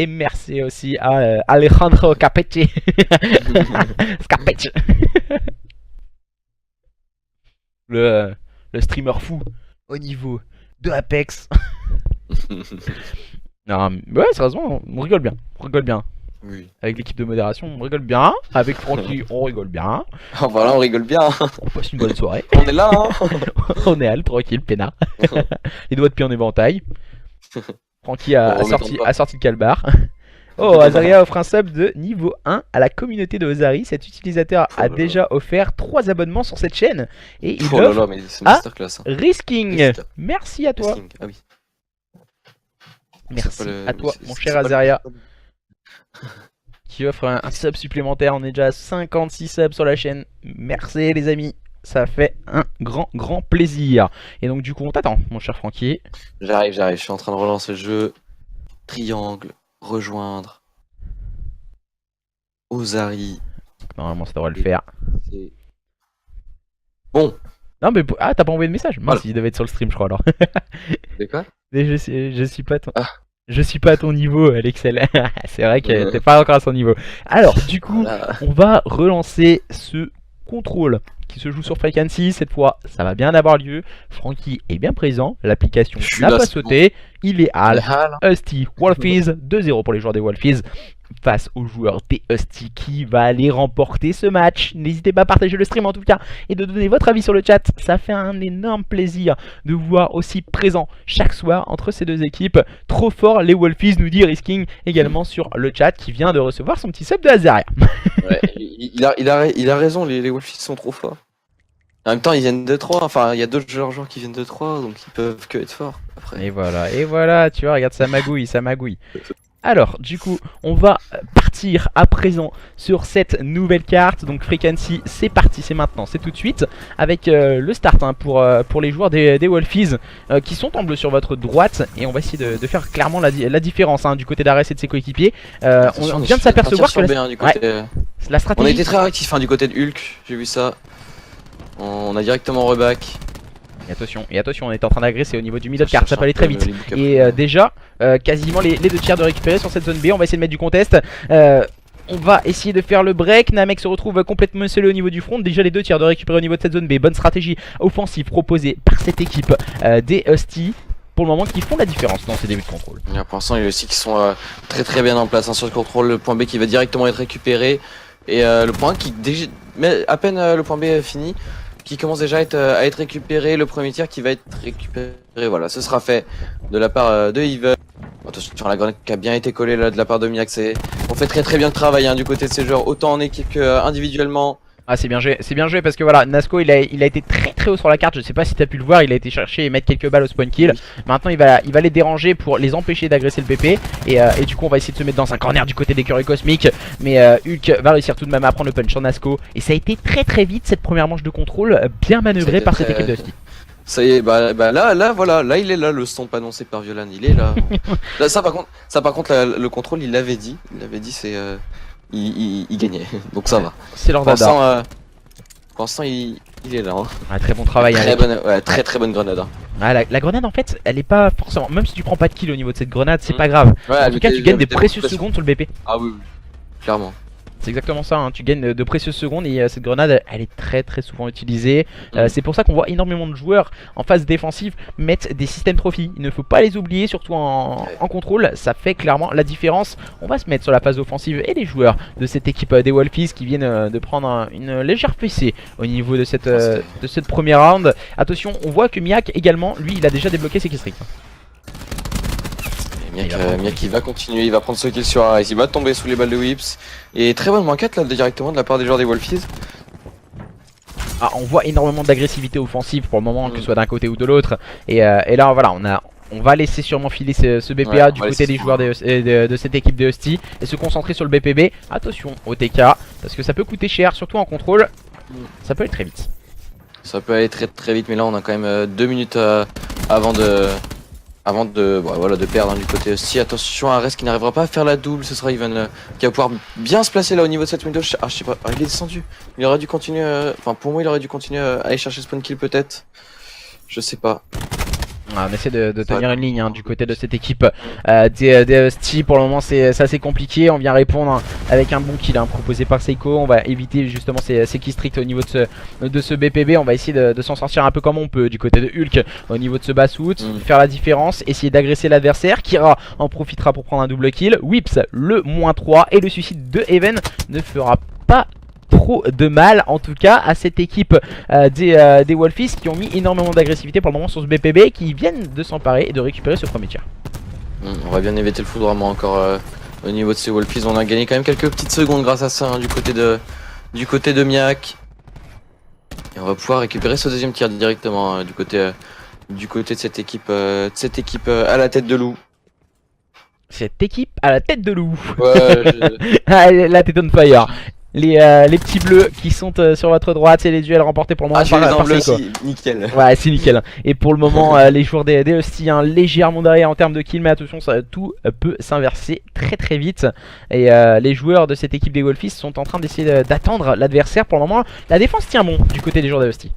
merci aussi à Alejandro Capetti. Capetti. le streamer fou au niveau de Apex. Non, ouais, sérieusement, on rigole bien. On rigole bien. Oui. Avec l'équipe de modération, on rigole bien. Avec Francky, on rigole bien. Ah, voilà, on rigole bien. On passe une bonne soirée. On est là, hein. On est à tranquille, peinard. Les doigts de pied en éventail. Francky a sorti le calbar. Oh, Azaria offre un sub de niveau 1 à la communauté de Ozari. Cet utilisateur a déjà offert 3 abonnements sur cette chaîne. Et il Oh là offre là, mais c'est masterclass. Hein. Risking. Risque. Merci à toi. Ah oui. Merci C'est pas le- à toi, c'est- mon c'est cher pas le- Azaria, qui offre un sub supplémentaire. On est déjà à 56 subs sur la chaîne. Merci les amis. Ça fait un grand plaisir. Et donc du coup on t'attend mon cher Francky. J'arrive, je suis en train de relancer le jeu. Triangle, rejoindre. Ozari. Normalement ça devrait le faire. C'est- Bon. Non mais ah t'as pas envoyé de message. Moi Voilà. il devait être sur le stream je crois alors. C'est quoi? Mais je suis pas ton... Ah. Je suis pas à ton niveau Alexel. C'est vrai que t'es pas encore à son niveau. Alors du coup Voilà. on va relancer ce contrôle qui se joue sur Frequency. Cette fois ça va bien avoir lieu. Francky est bien présent. L'application Je suis n'a là, pas c'est sauté. Il est Al. Hal. Husty Wolfies, 2-0 pour les joueurs des Wolfies face aux joueurs des Husty qui va aller remporter ce match. N'hésitez pas à partager le stream en tout cas et de donner votre avis sur le chat. Ça fait un énorme plaisir de vous voir aussi présent chaque soir entre ces deux équipes. Trop fort les Wolfies, nous dit Risking également sur le chat qui vient de recevoir son petit sub de Azaria. Ouais, il a raison, les Wolfies sont trop forts. En même temps, ils viennent de 3. Enfin, il y a d'autres joueurs qui viennent de 3, donc ils peuvent que être forts. Après. Et voilà, tu vois, regarde, ça magouille. Alors, du coup, on va partir à présent sur cette nouvelle carte. Donc, Frequency, c'est parti, c'est maintenant, c'est tout de suite. Avec le start hein, pour les joueurs des Wolfies qui sont en bleu sur votre droite. Et on va essayer de faire clairement la différence hein, du côté d'Ares et de ses coéquipiers. On vient de s'apercevoir que la On stratégie... a été très réactifs hein, du côté de Hulk, j'ai vu ça. On a directement reback. Et attention, on est en train d'agresser au niveau du middle card, ça peut aller très vite. Et déjà, quasiment les deux tiers de récupérer sur cette zone B. On va essayer de mettre du contest. On va essayer de faire le break. Namek se retrouve complètement scellé au niveau du front. Déjà les deux tiers de récupérer au niveau de cette zone B. Bonne stratégie offensive proposée par cette équipe des Husty. Pour le moment, qui font la différence dans ces débuts de contrôle. Pour l'instant, il y a aussi qui sont très bien en place hein, sur le contrôle. Le point B qui va directement être récupéré. Et le point qui, mais à peine le point B est fini, qui commence déjà à être récupéré. Le premier tir qui va être récupéré. Voilà, ce sera fait de la part de Even. Attention, la grenade qui a bien été collée là, de la part de Miax. On fait très bien le travail hein, du côté de ces joueurs, autant en équipe que individuellement. Ah c'est bien joué parce que voilà, Nasco il a été très haut sur la carte, je sais pas si t'as pu le voir, il a été chercher et mettre quelques balles au spawn kill. Oui. Maintenant il va les déranger pour les empêcher d'agresser le PP et du coup on va essayer de se mettre dans un corner du côté des curés cosmiques. Mais Hulk va réussir tout de même à prendre le punch sur Nasco. Et ça a été très vite cette première manche de contrôle, bien manœuvrée par cette équipe de Husty. Ça y est, bah là voilà, là il est là, le stomp annoncé par Violan, il est là. Là ça par contre le contrôle il l'avait dit c'est il gagnait, donc ça va. C'est leur dada. Pour l'instant il est là. Hein. Ah, très bon travail. Très bonne grenade. Hein. Ah, la grenade en fait elle est pas forcément, même si tu prends pas de kill au niveau de cette grenade c'est pas grave. Ouais, En tout cas tu gagnes des précieuses secondes sur le BP. Ah oui, clairement. C'est exactement ça, hein. Tu gagnes de précieuses secondes et cette grenade elle est très souvent utilisée. C'est pour ça qu'on voit énormément de joueurs en phase défensive mettre des systèmes trophy. Il ne faut pas les oublier, surtout en contrôle, ça fait clairement la différence. On va se mettre sur la phase offensive et les joueurs de cette équipe des Wolfies qui viennent de prendre une légère fessée au niveau de cette première round. Attention, on voit que Miak également, lui il a déjà débloqué ses killstreaks. Miak il va continuer, il va prendre ce kill sur Ares, il va tomber sous les balles de Whips. Et très bonne manquette là directement de la part des joueurs des Wolfies. Ah, on voit énormément d'agressivité offensive pour le moment, que ce soit d'un côté ou de l'autre. Et là, voilà, on va laisser sûrement filer ce BPA du côté des joueurs de cette équipe de Husty et se concentrer sur le BPB. Attention au TK, parce que ça peut coûter cher, surtout en contrôle. Ça peut aller très vite. Ça peut aller très vite, mais là on a quand même 2 minutes avant de perdre du côté Husty. Attention à Ares qui n'arrivera pas à faire la double, ce sera Ivan qui va pouvoir bien se placer là au niveau de cette window. Ah, je sais pas, il est descendu. Il aurait dû continuer, enfin pour moi il aurait dû continuer à aller chercher spawn kill peut-être. Je sais pas. On essaie de tenir une ligne du côté de cette équipe des Husty. Pour le moment c'est assez compliqué. On vient répondre avec un bon kill proposé par Seiko. On va éviter justement ces kills stricts au niveau de ce BPB. On va essayer de s'en sortir un peu comme on peut du côté de Hulk au niveau de ce bass-out, faire la différence, essayer d'agresser l'adversaire. Kira en profitera pour prendre un double kill. Whips le -3 et le suicide de Even ne fera pas trop de mal en tout cas à cette équipe des Wolfies qui ont mis énormément d'agressivité pour le moment sur ce BPB, qui viennent de s'emparer et de récupérer ce premier tir. On va bien éviter le foudroiement encore au niveau de ces Wolfies. On a gagné quand même quelques petites secondes grâce à ça du côté de Miak. Et on va pouvoir récupérer ce deuxième tir directement du côté de cette équipe à la tête de loup. Cette équipe à la tête de loup. Ouais, la tête on fire. Les petits bleus qui sont sur votre droite, c'est les duels remportés pour le moment par Seiko. Nickel. Ouais, c'est nickel. Et pour le moment, les joueurs des Husty légèrement derrière en termes de kills, mais attention, tout peut s'inverser très vite. Et les joueurs de cette équipe des Wolfies sont en train d'essayer d'attendre l'adversaire. Pour le moment, la défense tient bon du côté des joueurs des Husty.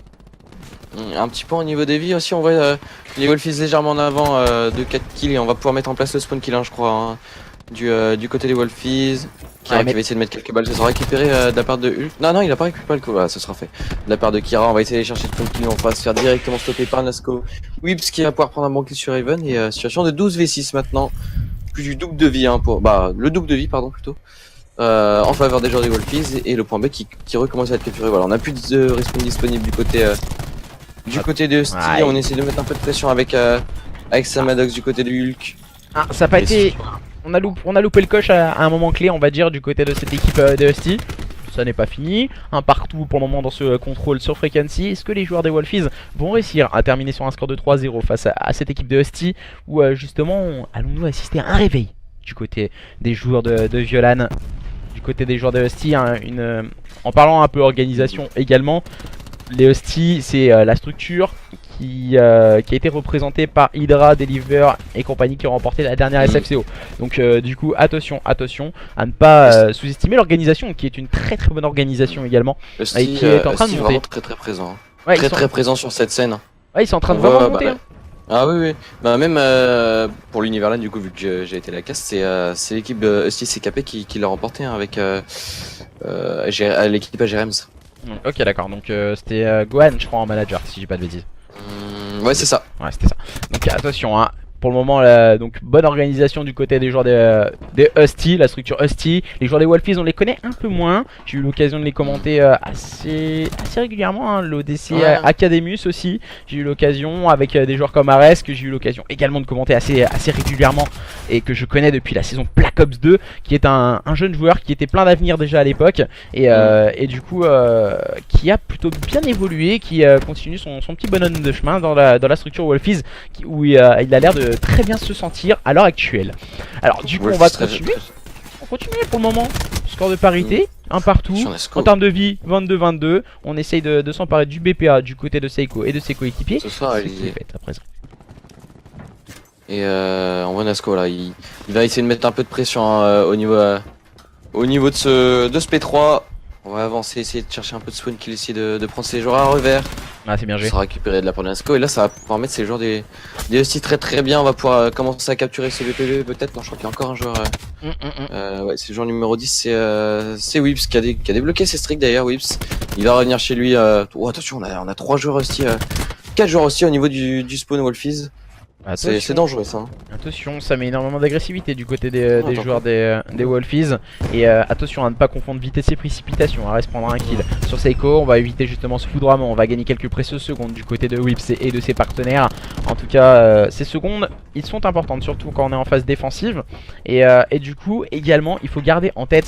Un petit peu au niveau des vies aussi, on voit les Wolfies légèrement en avant de 4 kills et on va pouvoir mettre en place le spawn kill, je crois, du côté des Wolfies. Kira qui va essayer de mettre quelques balles, ça sera récupéré de la part de Hulk. Non, il a pas récupéré le coup, voilà, ça sera fait. De la part de Kira, on va essayer d'aller chercher le spawn kill, on va se faire directement stopper par Nasco. Whips qui va pouvoir prendre un bon kill sur Raven et situation de 12v6 maintenant. Plus du double de vie, le double de vie, pardon, plutôt. En faveur des joueurs des Wolfies et le point B qui recommence à être capturé. Voilà, on a plus de respawn disponible du côté de Husty. On essaie de mettre un peu de pression avec Samadox du côté de Hulk. Ah, ça n'a pas été. On a loupé le coche à un moment clé, on va dire, du côté de cette équipe de Husty. Ça n'est pas fini. Un partout pour le moment dans ce contrôle sur Frequency. Est-ce que les joueurs des Wolfies vont réussir à terminer sur un score de 3-0 face à cette équipe de Husty, ou justement allons-nous assister à un réveil du côté des joueurs de Violan, du côté des joueurs de Husty, en parlant un peu organisation également. Les Husty, c'est la structure qui a été représentée par Hydra, Deliver et compagnie qui ont remporté la dernière SFCO. Donc du coup attention à ne pas sous-estimer l'organisation, qui est une très bonne organisation également, Husty, et qui est en train de monter. Vraiment très présent. Ouais, très présent sur cette scène. Ouais, ils sont en train de vraiment monter. Ah oui. Bah même pour l'Univerland, du coup, vu que j'ai été la casse, c'est l'équipe de Husty CKP qui l'a remporté avec l'équipe AGRMS. Ok, d'accord, donc c'était Gohan, je crois, en manager, si j'ai pas de bêtises. Ouais, c'est ça. Ouais, c'était ça. Donc attention, pour le moment, donc bonne organisation du côté des joueurs des Husty, la structure Husty. Les joueurs des Wolfies, on les connaît un peu moins. J'ai eu l'occasion de les commenter assez régulièrement. L'ODC Academus aussi. J'ai eu l'occasion avec des joueurs comme Ares, que j'ai eu l'occasion également de commenter assez régulièrement et que je connais depuis la saison Black Ops 2, qui est un jeune joueur qui était plein d'avenir déjà à l'époque et du coup qui a plutôt bien évolué, qui continue son petit bonhomme de chemin dans la structure Wolfies, où il a l'air de très bien se sentir à l'heure actuelle. Alors du coup on va continuer. On continue pour le moment. Score de parité, un partout. En termes de vie, 22-22. On essaye de s'emparer du BPA du côté de Seiko et de ses coéquipiers. Ce soir, qui est fait à présent. Et on voit Nasco là, il va essayer de mettre un peu de pression au niveau de ce P3. On va avancer, essayer de chercher un peu de spawn kill, essayer de prendre ses joueurs à revers. Ah, c'est bien joué. Ça sera récupéré de la part de Nasco et là ça va pouvoir mettre ses joueurs des Husty très bien. On va pouvoir commencer à capturer ce BPB peut-être. Non, je crois qu'il y a encore un joueur. Ouais, c'est le joueur numéro 10, c'est Whips qui a débloqué ses streaks d'ailleurs. Whips, il va revenir chez lui. Oh attention, on a 3 joueurs Husty, 4 joueurs Husty au niveau du spawn Wolfies. C'est dangereux ça. Attention, ça met énormément d'agressivité du côté des joueurs des Wolfies. Et attention à ne pas confondre vitesse et précipitation. Arrête prendra un kill sur Seiko. On va éviter justement ce foudroiement. On va gagner quelques précieuses secondes du côté de Whips et de ses partenaires. En tout cas, ces secondes, ils sont importantes, surtout quand on est en phase défensive. Et du coup, également, il faut garder en tête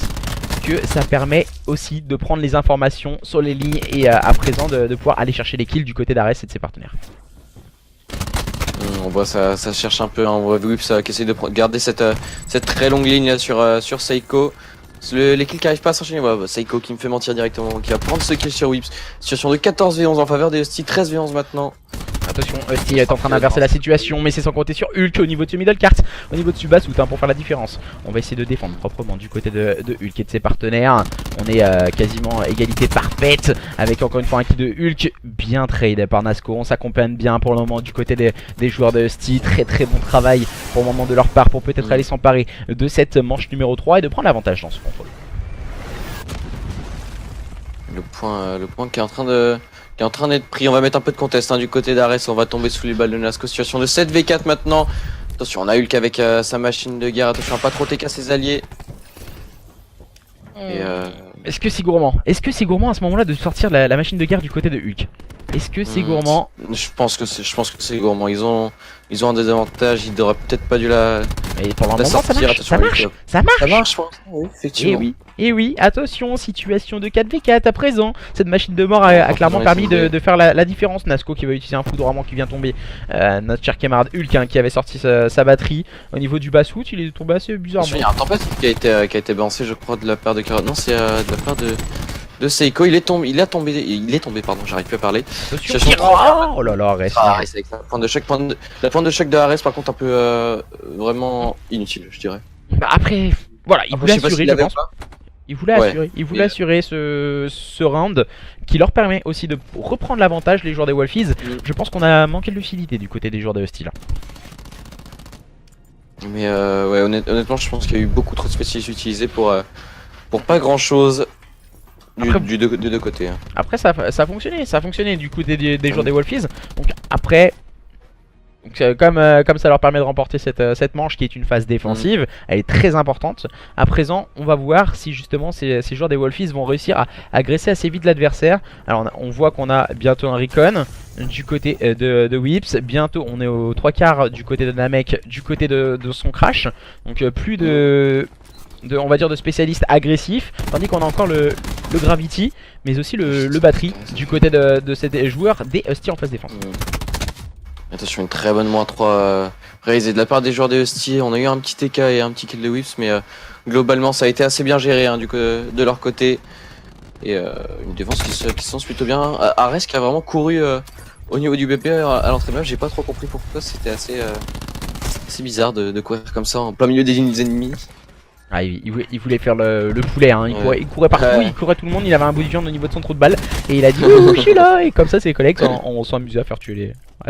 que ça permet aussi de prendre les informations sur les lignes et à présent de pouvoir aller chercher les kills du côté d'Ares et de ses partenaires. On voit ça cherche un peu, hein. On voit Whips qui essaie de garder cette très longue ligne là sur Seiko. Les kills qui arrivent pas à s'enchaîner, voilà, Seiko qui me fait mentir directement, qui va prendre ce kill sur Whips. Situation de 14v11 en faveur des Husty, 13v11 maintenant. Attention, Husty est en train d'inverser la situation, mais c'est sans compter sur Hulk au niveau de ce middle cart, au niveau de Subasout pour faire la différence. On va essayer de défendre proprement du côté de Hulk et de ses partenaires. On est quasiment égalité parfaite, avec encore une fois un kill de Hulk, bien trade par Nasco. On s'accompagne bien pour le moment du côté des joueurs de Husty. Très bon travail pour le moment de leur part pour peut-être aller s'emparer de cette manche numéro 3 et de prendre l'avantage dans ce contrôle. Le point qui est en train d'être pris. On va mettre un peu de contest hein, du côté d'Ares. On va tomber sous les balles de Nasco. Situation de 7v4 maintenant. Attention, on a Hulk avec sa machine de guerre. Attention à pas trop TK ses alliés. Est-ce que c'est gourmand? Est-ce que c'est gourmand à ce moment-là de sortir la machine de guerre du côté de Hulk? Est-ce que c'est gourmand? Je pense que c'est gourmand. Ils ont un désavantage. Ils auraient peut-être pas dû la. Et pour le moment, sortir. ça marche. Ça marche, je pense. Oui, effectivement. Et oui, attention, situation de 4v4 à présent. Cette machine de mort a clairement permis de faire la différence. Nasco qui va utiliser un foudroiement qui vient tomber. Notre cher camarade Hulk hein, qui avait sorti sa batterie. Au niveau du Basswood, il est tombé assez bizarrement. Il y a un tempête qui a été balancé, je crois, de la part de Carotte. Non, c'est de la part de Seiko. Il est tombé, pardon, j'arrive plus à parler. Oh là là, reste. La pointe de choc de Ares, par contre, un peu vraiment inutile, je dirais. Bah après, voilà, il voulait assurer, je pense. Il voulait assurer ce round qui leur permet aussi de reprendre l'avantage, les joueurs des Wolfies. Je pense qu'on a manqué de lucidité du côté des joueurs de Husty là. Mais ouais, honnêtement, je pense qu'il y a eu beaucoup trop de spécialistes utilisés pour pas grand chose des deux côtés. Hein. Après, ça a fonctionné du coup des joueurs des Wolfies. Donc après. Comme ça leur permet de remporter cette manche qui est une phase défensive, elle est très importante. À présent, on va voir si justement ces joueurs des Wolfies vont réussir à agresser assez vite l'adversaire. Alors on voit qu'on a bientôt un recon du côté de Whips. Bientôt on est aux 3/4 du côté de Namek, du côté de son crash. Donc plus on va dire de spécialistes agressifs. Tandis qu'on a encore le Gravity, mais aussi le batterie du côté de ces joueurs des Husty en phase défense. Attention, une très bonne -3 réalisée de la part des joueurs des Husty. On a eu un petit TK et un petit kill de Whips, mais globalement ça a été assez bien géré hein, de leur côté. Et une défense qui se lance plutôt bien. Ares qui a vraiment couru au niveau du BP à l'entraînement. J'ai pas trop compris pourquoi, c'était assez bizarre de courir comme ça en plein milieu des lignes ennemies. Ah, il voulait faire le poulet, hein. Il courait partout, il courait tout le monde, il avait un bout de viande au niveau de son trou de balle. Et il a dit je suis là. Et comme ça ses collègues on s'est amusé à faire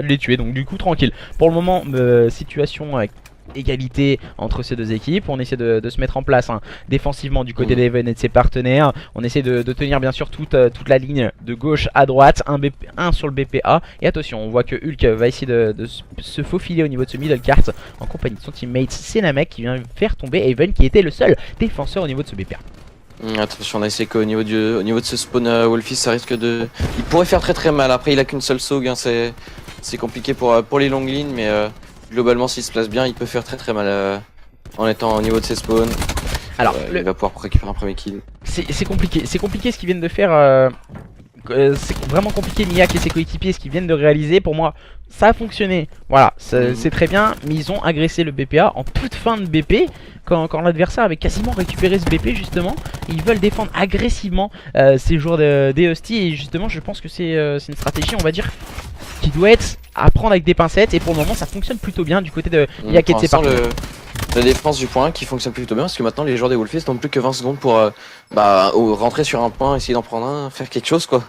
les tuer. Donc du coup tranquille. Pour le moment situation avec égalité entre ces deux équipes. On essaie de se mettre en place hein, défensivement du côté d'Even et de ses partenaires. On essaie de tenir bien sûr toute la ligne de gauche à droite, un sur le BPA. Et attention, on voit que Hulk va essayer de se faufiler au niveau de ce middle cart en compagnie de son teammate Senamek qui vient faire tomber Even qui était le seul défenseur au niveau de ce BPA. Attention, on a essayé qu'au niveau de ce spawn Wolfies, ça risque de... Il pourrait faire très mal. Après il a qu'une seule SOG, hein, c'est compliqué pour les longues lignes, mais globalement s'il se place bien il peut faire très mal en étant au niveau de ses spawns. Alors il va pouvoir récupérer un premier kill. C'est compliqué ce qu'ils viennent de faire. C'est vraiment compliqué. Miak et ses coéquipiers ce qu'ils viennent de réaliser, pour moi ça a fonctionné, voilà, c'est très bien, mais ils ont agressé le BPA en toute fin de BP quand l'adversaire avait quasiment récupéré ce BP justement. Ils veulent défendre agressivement ces joueurs des Husty et justement je pense que c'est une stratégie on va dire qui doit être à prendre avec des pincettes et pour le moment ça fonctionne plutôt bien du côté de Miak et de ses partenaires. La défense du point 1 qui fonctionne plutôt bien parce que maintenant les joueurs des Wolfies n'ont plus que 20 secondes pour rentrer sur un point, essayer d'en prendre un, faire quelque chose quoi.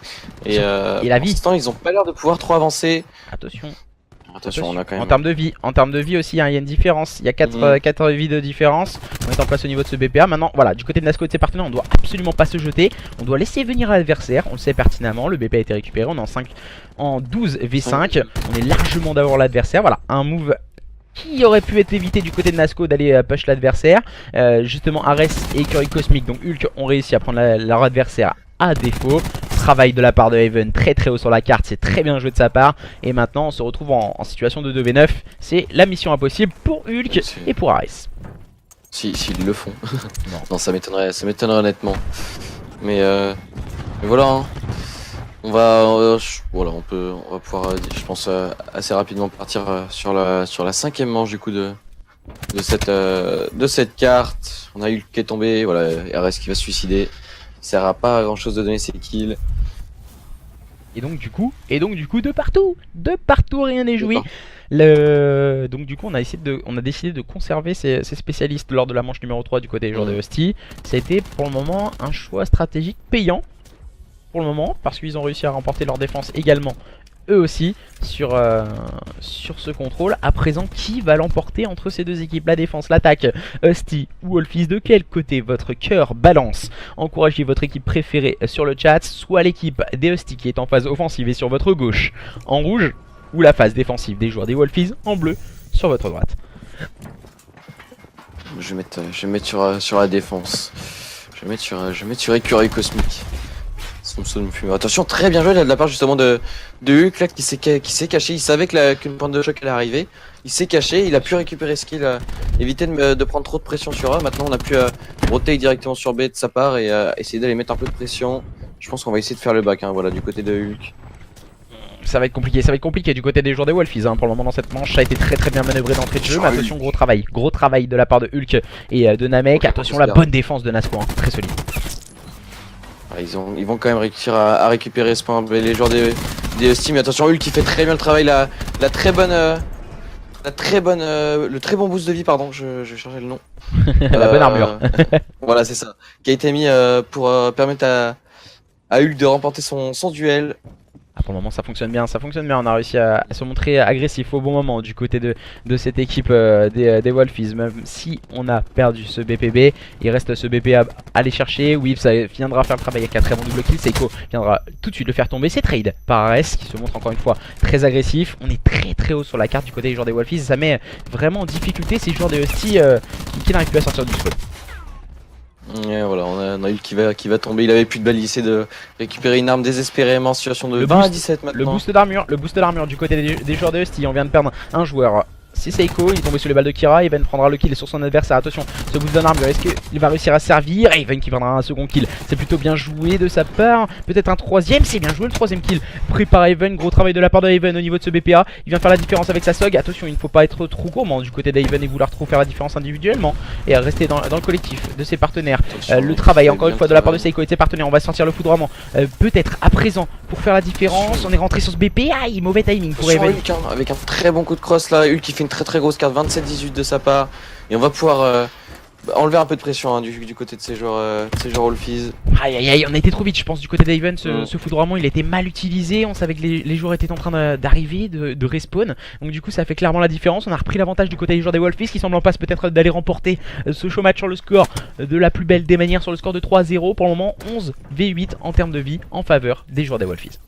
Et la vie. Pour l'instant ils ont pas l'air de pouvoir trop avancer. Attention. Attention, on a quand même. En termes de vie aussi, hein, il y a une différence. Il y a 4 vies de différence. On est en place au niveau de ce BPA. Maintenant, voilà, du côté de Nasco et de ses partenaires, on doit absolument pas se jeter. On doit laisser venir l'adversaire. On le sait pertinemment. Le BPA a été récupéré. On est en 12 v5. On est largement d'abord l'adversaire. Voilà, un move qui aurait pu être évité du côté de Nasco d'aller push l'adversaire. Justement, Ares et Écurie Cosmique, donc Hulk, ont réussi à prendre leur adversaire à défaut. Travail de la part de Haven très très haut sur la carte, c'est très bien joué de sa part. Et maintenant on se retrouve en situation de 2v9. C'est la mission impossible pour Hulk et pour Ares. S'ils le font. Non, ça m'étonnerait honnêtement. Mais voilà, hein. On va pouvoir, je pense, assez rapidement partir sur la 5ème manche du coup de cette carte. On a Hulk qui est tombé, voilà, Ares qui va se suicider. Ça sert à pas grand chose de donner ses kills. Et donc du coup, de partout rien n'est joué. Donc du coup on a décidé de conserver ces spécialistes lors de la manche numéro 3 du côté des joueurs de Husty. Ça a été pour le moment un choix stratégique payant. Pour le moment, parce qu'ils ont réussi à remporter leur défense également, eux aussi, sur ce contrôle. À présent, qui va l'emporter entre ces deux équipes? La défense, l'attaque, Husty ou Wolfies, de quel côté votre cœur balance? Encouragez votre équipe préférée sur le chat, soit l'équipe des Husty qui est en phase offensive et sur votre gauche en rouge, ou la phase défensive des joueurs des Wolfies en bleu sur votre droite. Je vais mettre sur la défense. Je vais mettre sur Écurie Cosmique. Attention, très bien joué là, de la part justement de Hulk là, qui s'est caché. Il savait qu'une pointe de choc allait arriver. Il s'est caché, il a pu récupérer ce qu'il a évité de prendre trop de pression sur A. Maintenant on a pu roter directement sur B de sa part et essayer d'aller mettre un peu de pression. Je pense qu'on va essayer de faire le back, hein, voilà, du côté de Hulk. Ça va être compliqué du côté des joueurs des Wolfies, hein. Pour le moment dans cette manche ça a été très bien manœuvré d'entrée de jeu. Mais attention, gros travail de la part de Hulk et de Namek. Attention, la bonne défense de Nasco, hein, très solide. Ils vont quand même réussir à récupérer ce point, les joueurs des Husty. Mais attention, Hulk qui fait très bien le travail, le très bon boost de vie, pardon, je cherchais le nom. La bonne armure. Voilà, c'est ça. Qui a été mis pour permettre à Hulk de remporter son duel. Ah, pour le moment ça fonctionne bien, on a réussi à se montrer agressif au bon moment du côté de cette équipe des Wolfies. Même si on a perdu ce BPB, il reste ce BP à aller chercher. Weave ça viendra faire le travail avec un très bon double kill. Seiko viendra tout de suite le faire tomber. C'est trade par Ares qui se montre encore une fois très agressif. On est très haut sur la carte du côté des joueurs des Wolfies. Ça met vraiment en difficulté ces joueurs de Husty qui n'arrivent plus à sortir du spawn. Et voilà, on a Hulk qui va tomber. Il avait plus de balles, il essaie de récupérer une arme désespérément en situation de 20 à 17 maintenant. Le boost d'armure du côté des joueurs de Husty. On vient de perdre un joueur. C'est Seiko, il est tombé sur les balles de Kira. Even prendra le kill sur son adversaire. Attention, ce boost d'armure, est-ce qu'il va réussir à servir? Even qui prendra un second kill. C'est plutôt bien joué de sa part. Peut-être un troisième, c'est bien joué le troisième kill. Pris par Even, gros travail de la part de Even au niveau de ce BPA. Il vient faire la différence avec sa SOG. Attention, il ne faut pas être trop gourmand du côté d'Even et vouloir trop faire la différence individuellement. Et rester dans le collectif de ses partenaires. Le travail encore une fois de la part de Seiko et de ses partenaires. On va sentir le foudroiement. Peut-être à présent pour faire la différence. On est rentré sur ce BPA. Mauvais timing pour Even. Hulk, hein, avec un très bon coup de cross là. Hulk qui fait une très grosse carte, 27-18 de sa part. Et on va pouvoir enlever un peu de pression, hein, du côté de ces joueurs Wolfies. Aïe, on a été trop vite, je pense, du côté d'Aven. Ce foudroiement il était mal utilisé. On savait que les joueurs étaient en train d'arriver, de respawn. Donc du coup ça fait clairement la différence. On a repris l'avantage du côté des joueurs des Wolfies qui semblent en passe peut-être d'aller remporter ce show match sur le score de la plus belle des manières, sur le score de 3-0. Pour le moment 11 v8 en termes de vie en faveur des joueurs des Wolfies.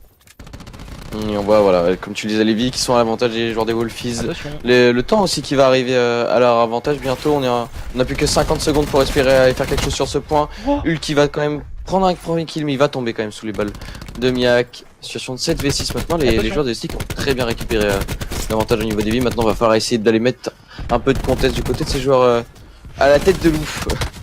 Et on voit, voilà, comme tu le disais, les vies qui sont à l'avantage des joueurs des Wolfies. Le temps aussi qui va arriver à leur avantage bientôt. On a plus que 50 secondes pour espérer aller faire quelque chose sur ce point. Hulk qui va quand même prendre un premier kill, mais il va tomber quand même sous les balles de Miak. Situation de 7v6 maintenant. Les joueurs des Stick ont très bien récupéré l'avantage au niveau des vies. Maintenant, il va falloir essayer d'aller mettre un peu de contest du côté de ces joueurs à la tête de loup.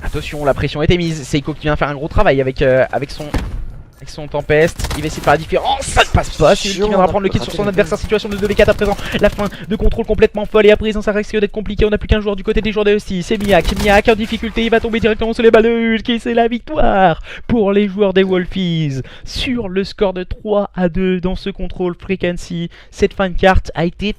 Attention, la pression a été mise. Seiko qui vient faire un gros travail avec son Tempest, il va essayer de faire la différence, ça ne passe pas, c'est lui qui viendra prendre le kill sur son adversaire, situation de 2v4 à présent, la fin de contrôle complètement folle et à présent ça risque d'être compliqué, on n'a plus qu'un joueur du côté des joueurs de Husty, c'est Miak en difficulté, il va tomber directement sur les balles de Hulk et c'est la victoire pour les joueurs des Wolfies sur le score de 3-2 dans ce contrôle frequency. Cette fin de carte a été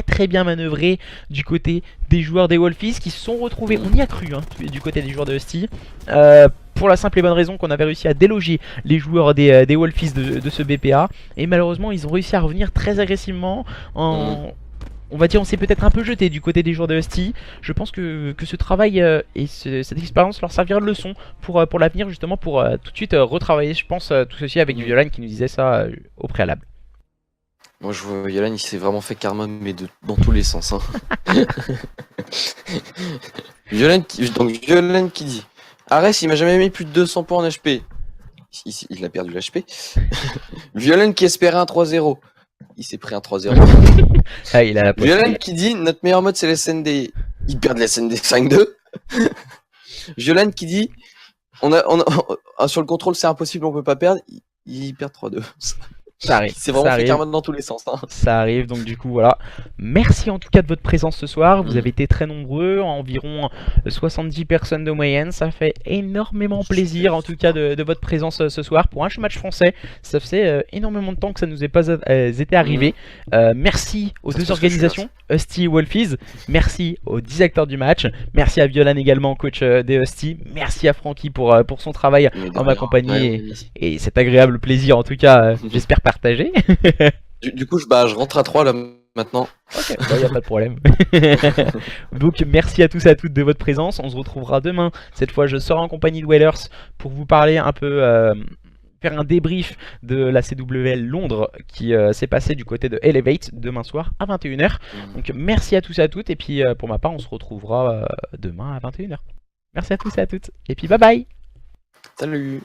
très bien manœuvrée du côté des joueurs des Wolfies qui se sont retrouvés, on y a cru, hein, du côté des joueurs de Husty, pour la simple et bonne raison qu'on avait réussi à déloger les joueurs des Wolfies de ce BPA. Et malheureusement ils ont réussi à revenir très agressivement en on va dire, on s'est peut-être un peu jeté du côté des joueurs de Husty. Je pense que ce travail et cette expérience leur servira de leçon pour l'avenir, justement, pour tout de suite retravailler, je pense, tout ceci avec Violan qui nous disait ça au préalable. Moi, je vois Yolan, il s'est vraiment fait karma, mais dans tous les sens. Hein. Violan qui dit Arès, il m'a jamais mis plus de 200 points en HP. Il a perdu l'HP. Violan qui espérait un 3-0. Il s'est pris un 3-0. Ah, il a la Violan qui dit notre meilleur mode c'est l'SND. Il perd l'SND 5-2. Violan qui dit sur le contrôle c'est impossible, on peut pas perdre. Il perd 3-2. Ça arrive. C'est vraiment fait karma dans tous les sens. Hein. Ça arrive, donc du coup voilà. Merci en tout cas de votre présence ce soir. Vous avez été très nombreux, environ 70 personnes de moyenne. Ça fait énormément plaisir en tout cas de votre présence ce soir pour un match français. Ça faisait énormément de temps que ça nous est pas été arrivé. Merci aux deux organisations, Husty et Wolfies. Merci aux 10 acteurs du match. Merci à Violan également, coach des Husty. Merci à Francky pour son travail en ma compagnie et cet agréable plaisir en tout cas. J'espère partager. Du coup, je rentre à 3 là maintenant. Ok, il n'y a pas de problème. Donc merci à tous et à toutes de votre présence. On se retrouvera demain. Cette fois, je serai en compagnie de Whalers pour vous parler un peu, faire un débrief de la CWL Londres qui s'est passé du côté de Elevate demain soir à 21h. Donc merci à tous et à toutes. Et puis pour ma part, on se retrouvera demain à 21h. Merci à tous et à toutes. Et puis bye bye. Salut.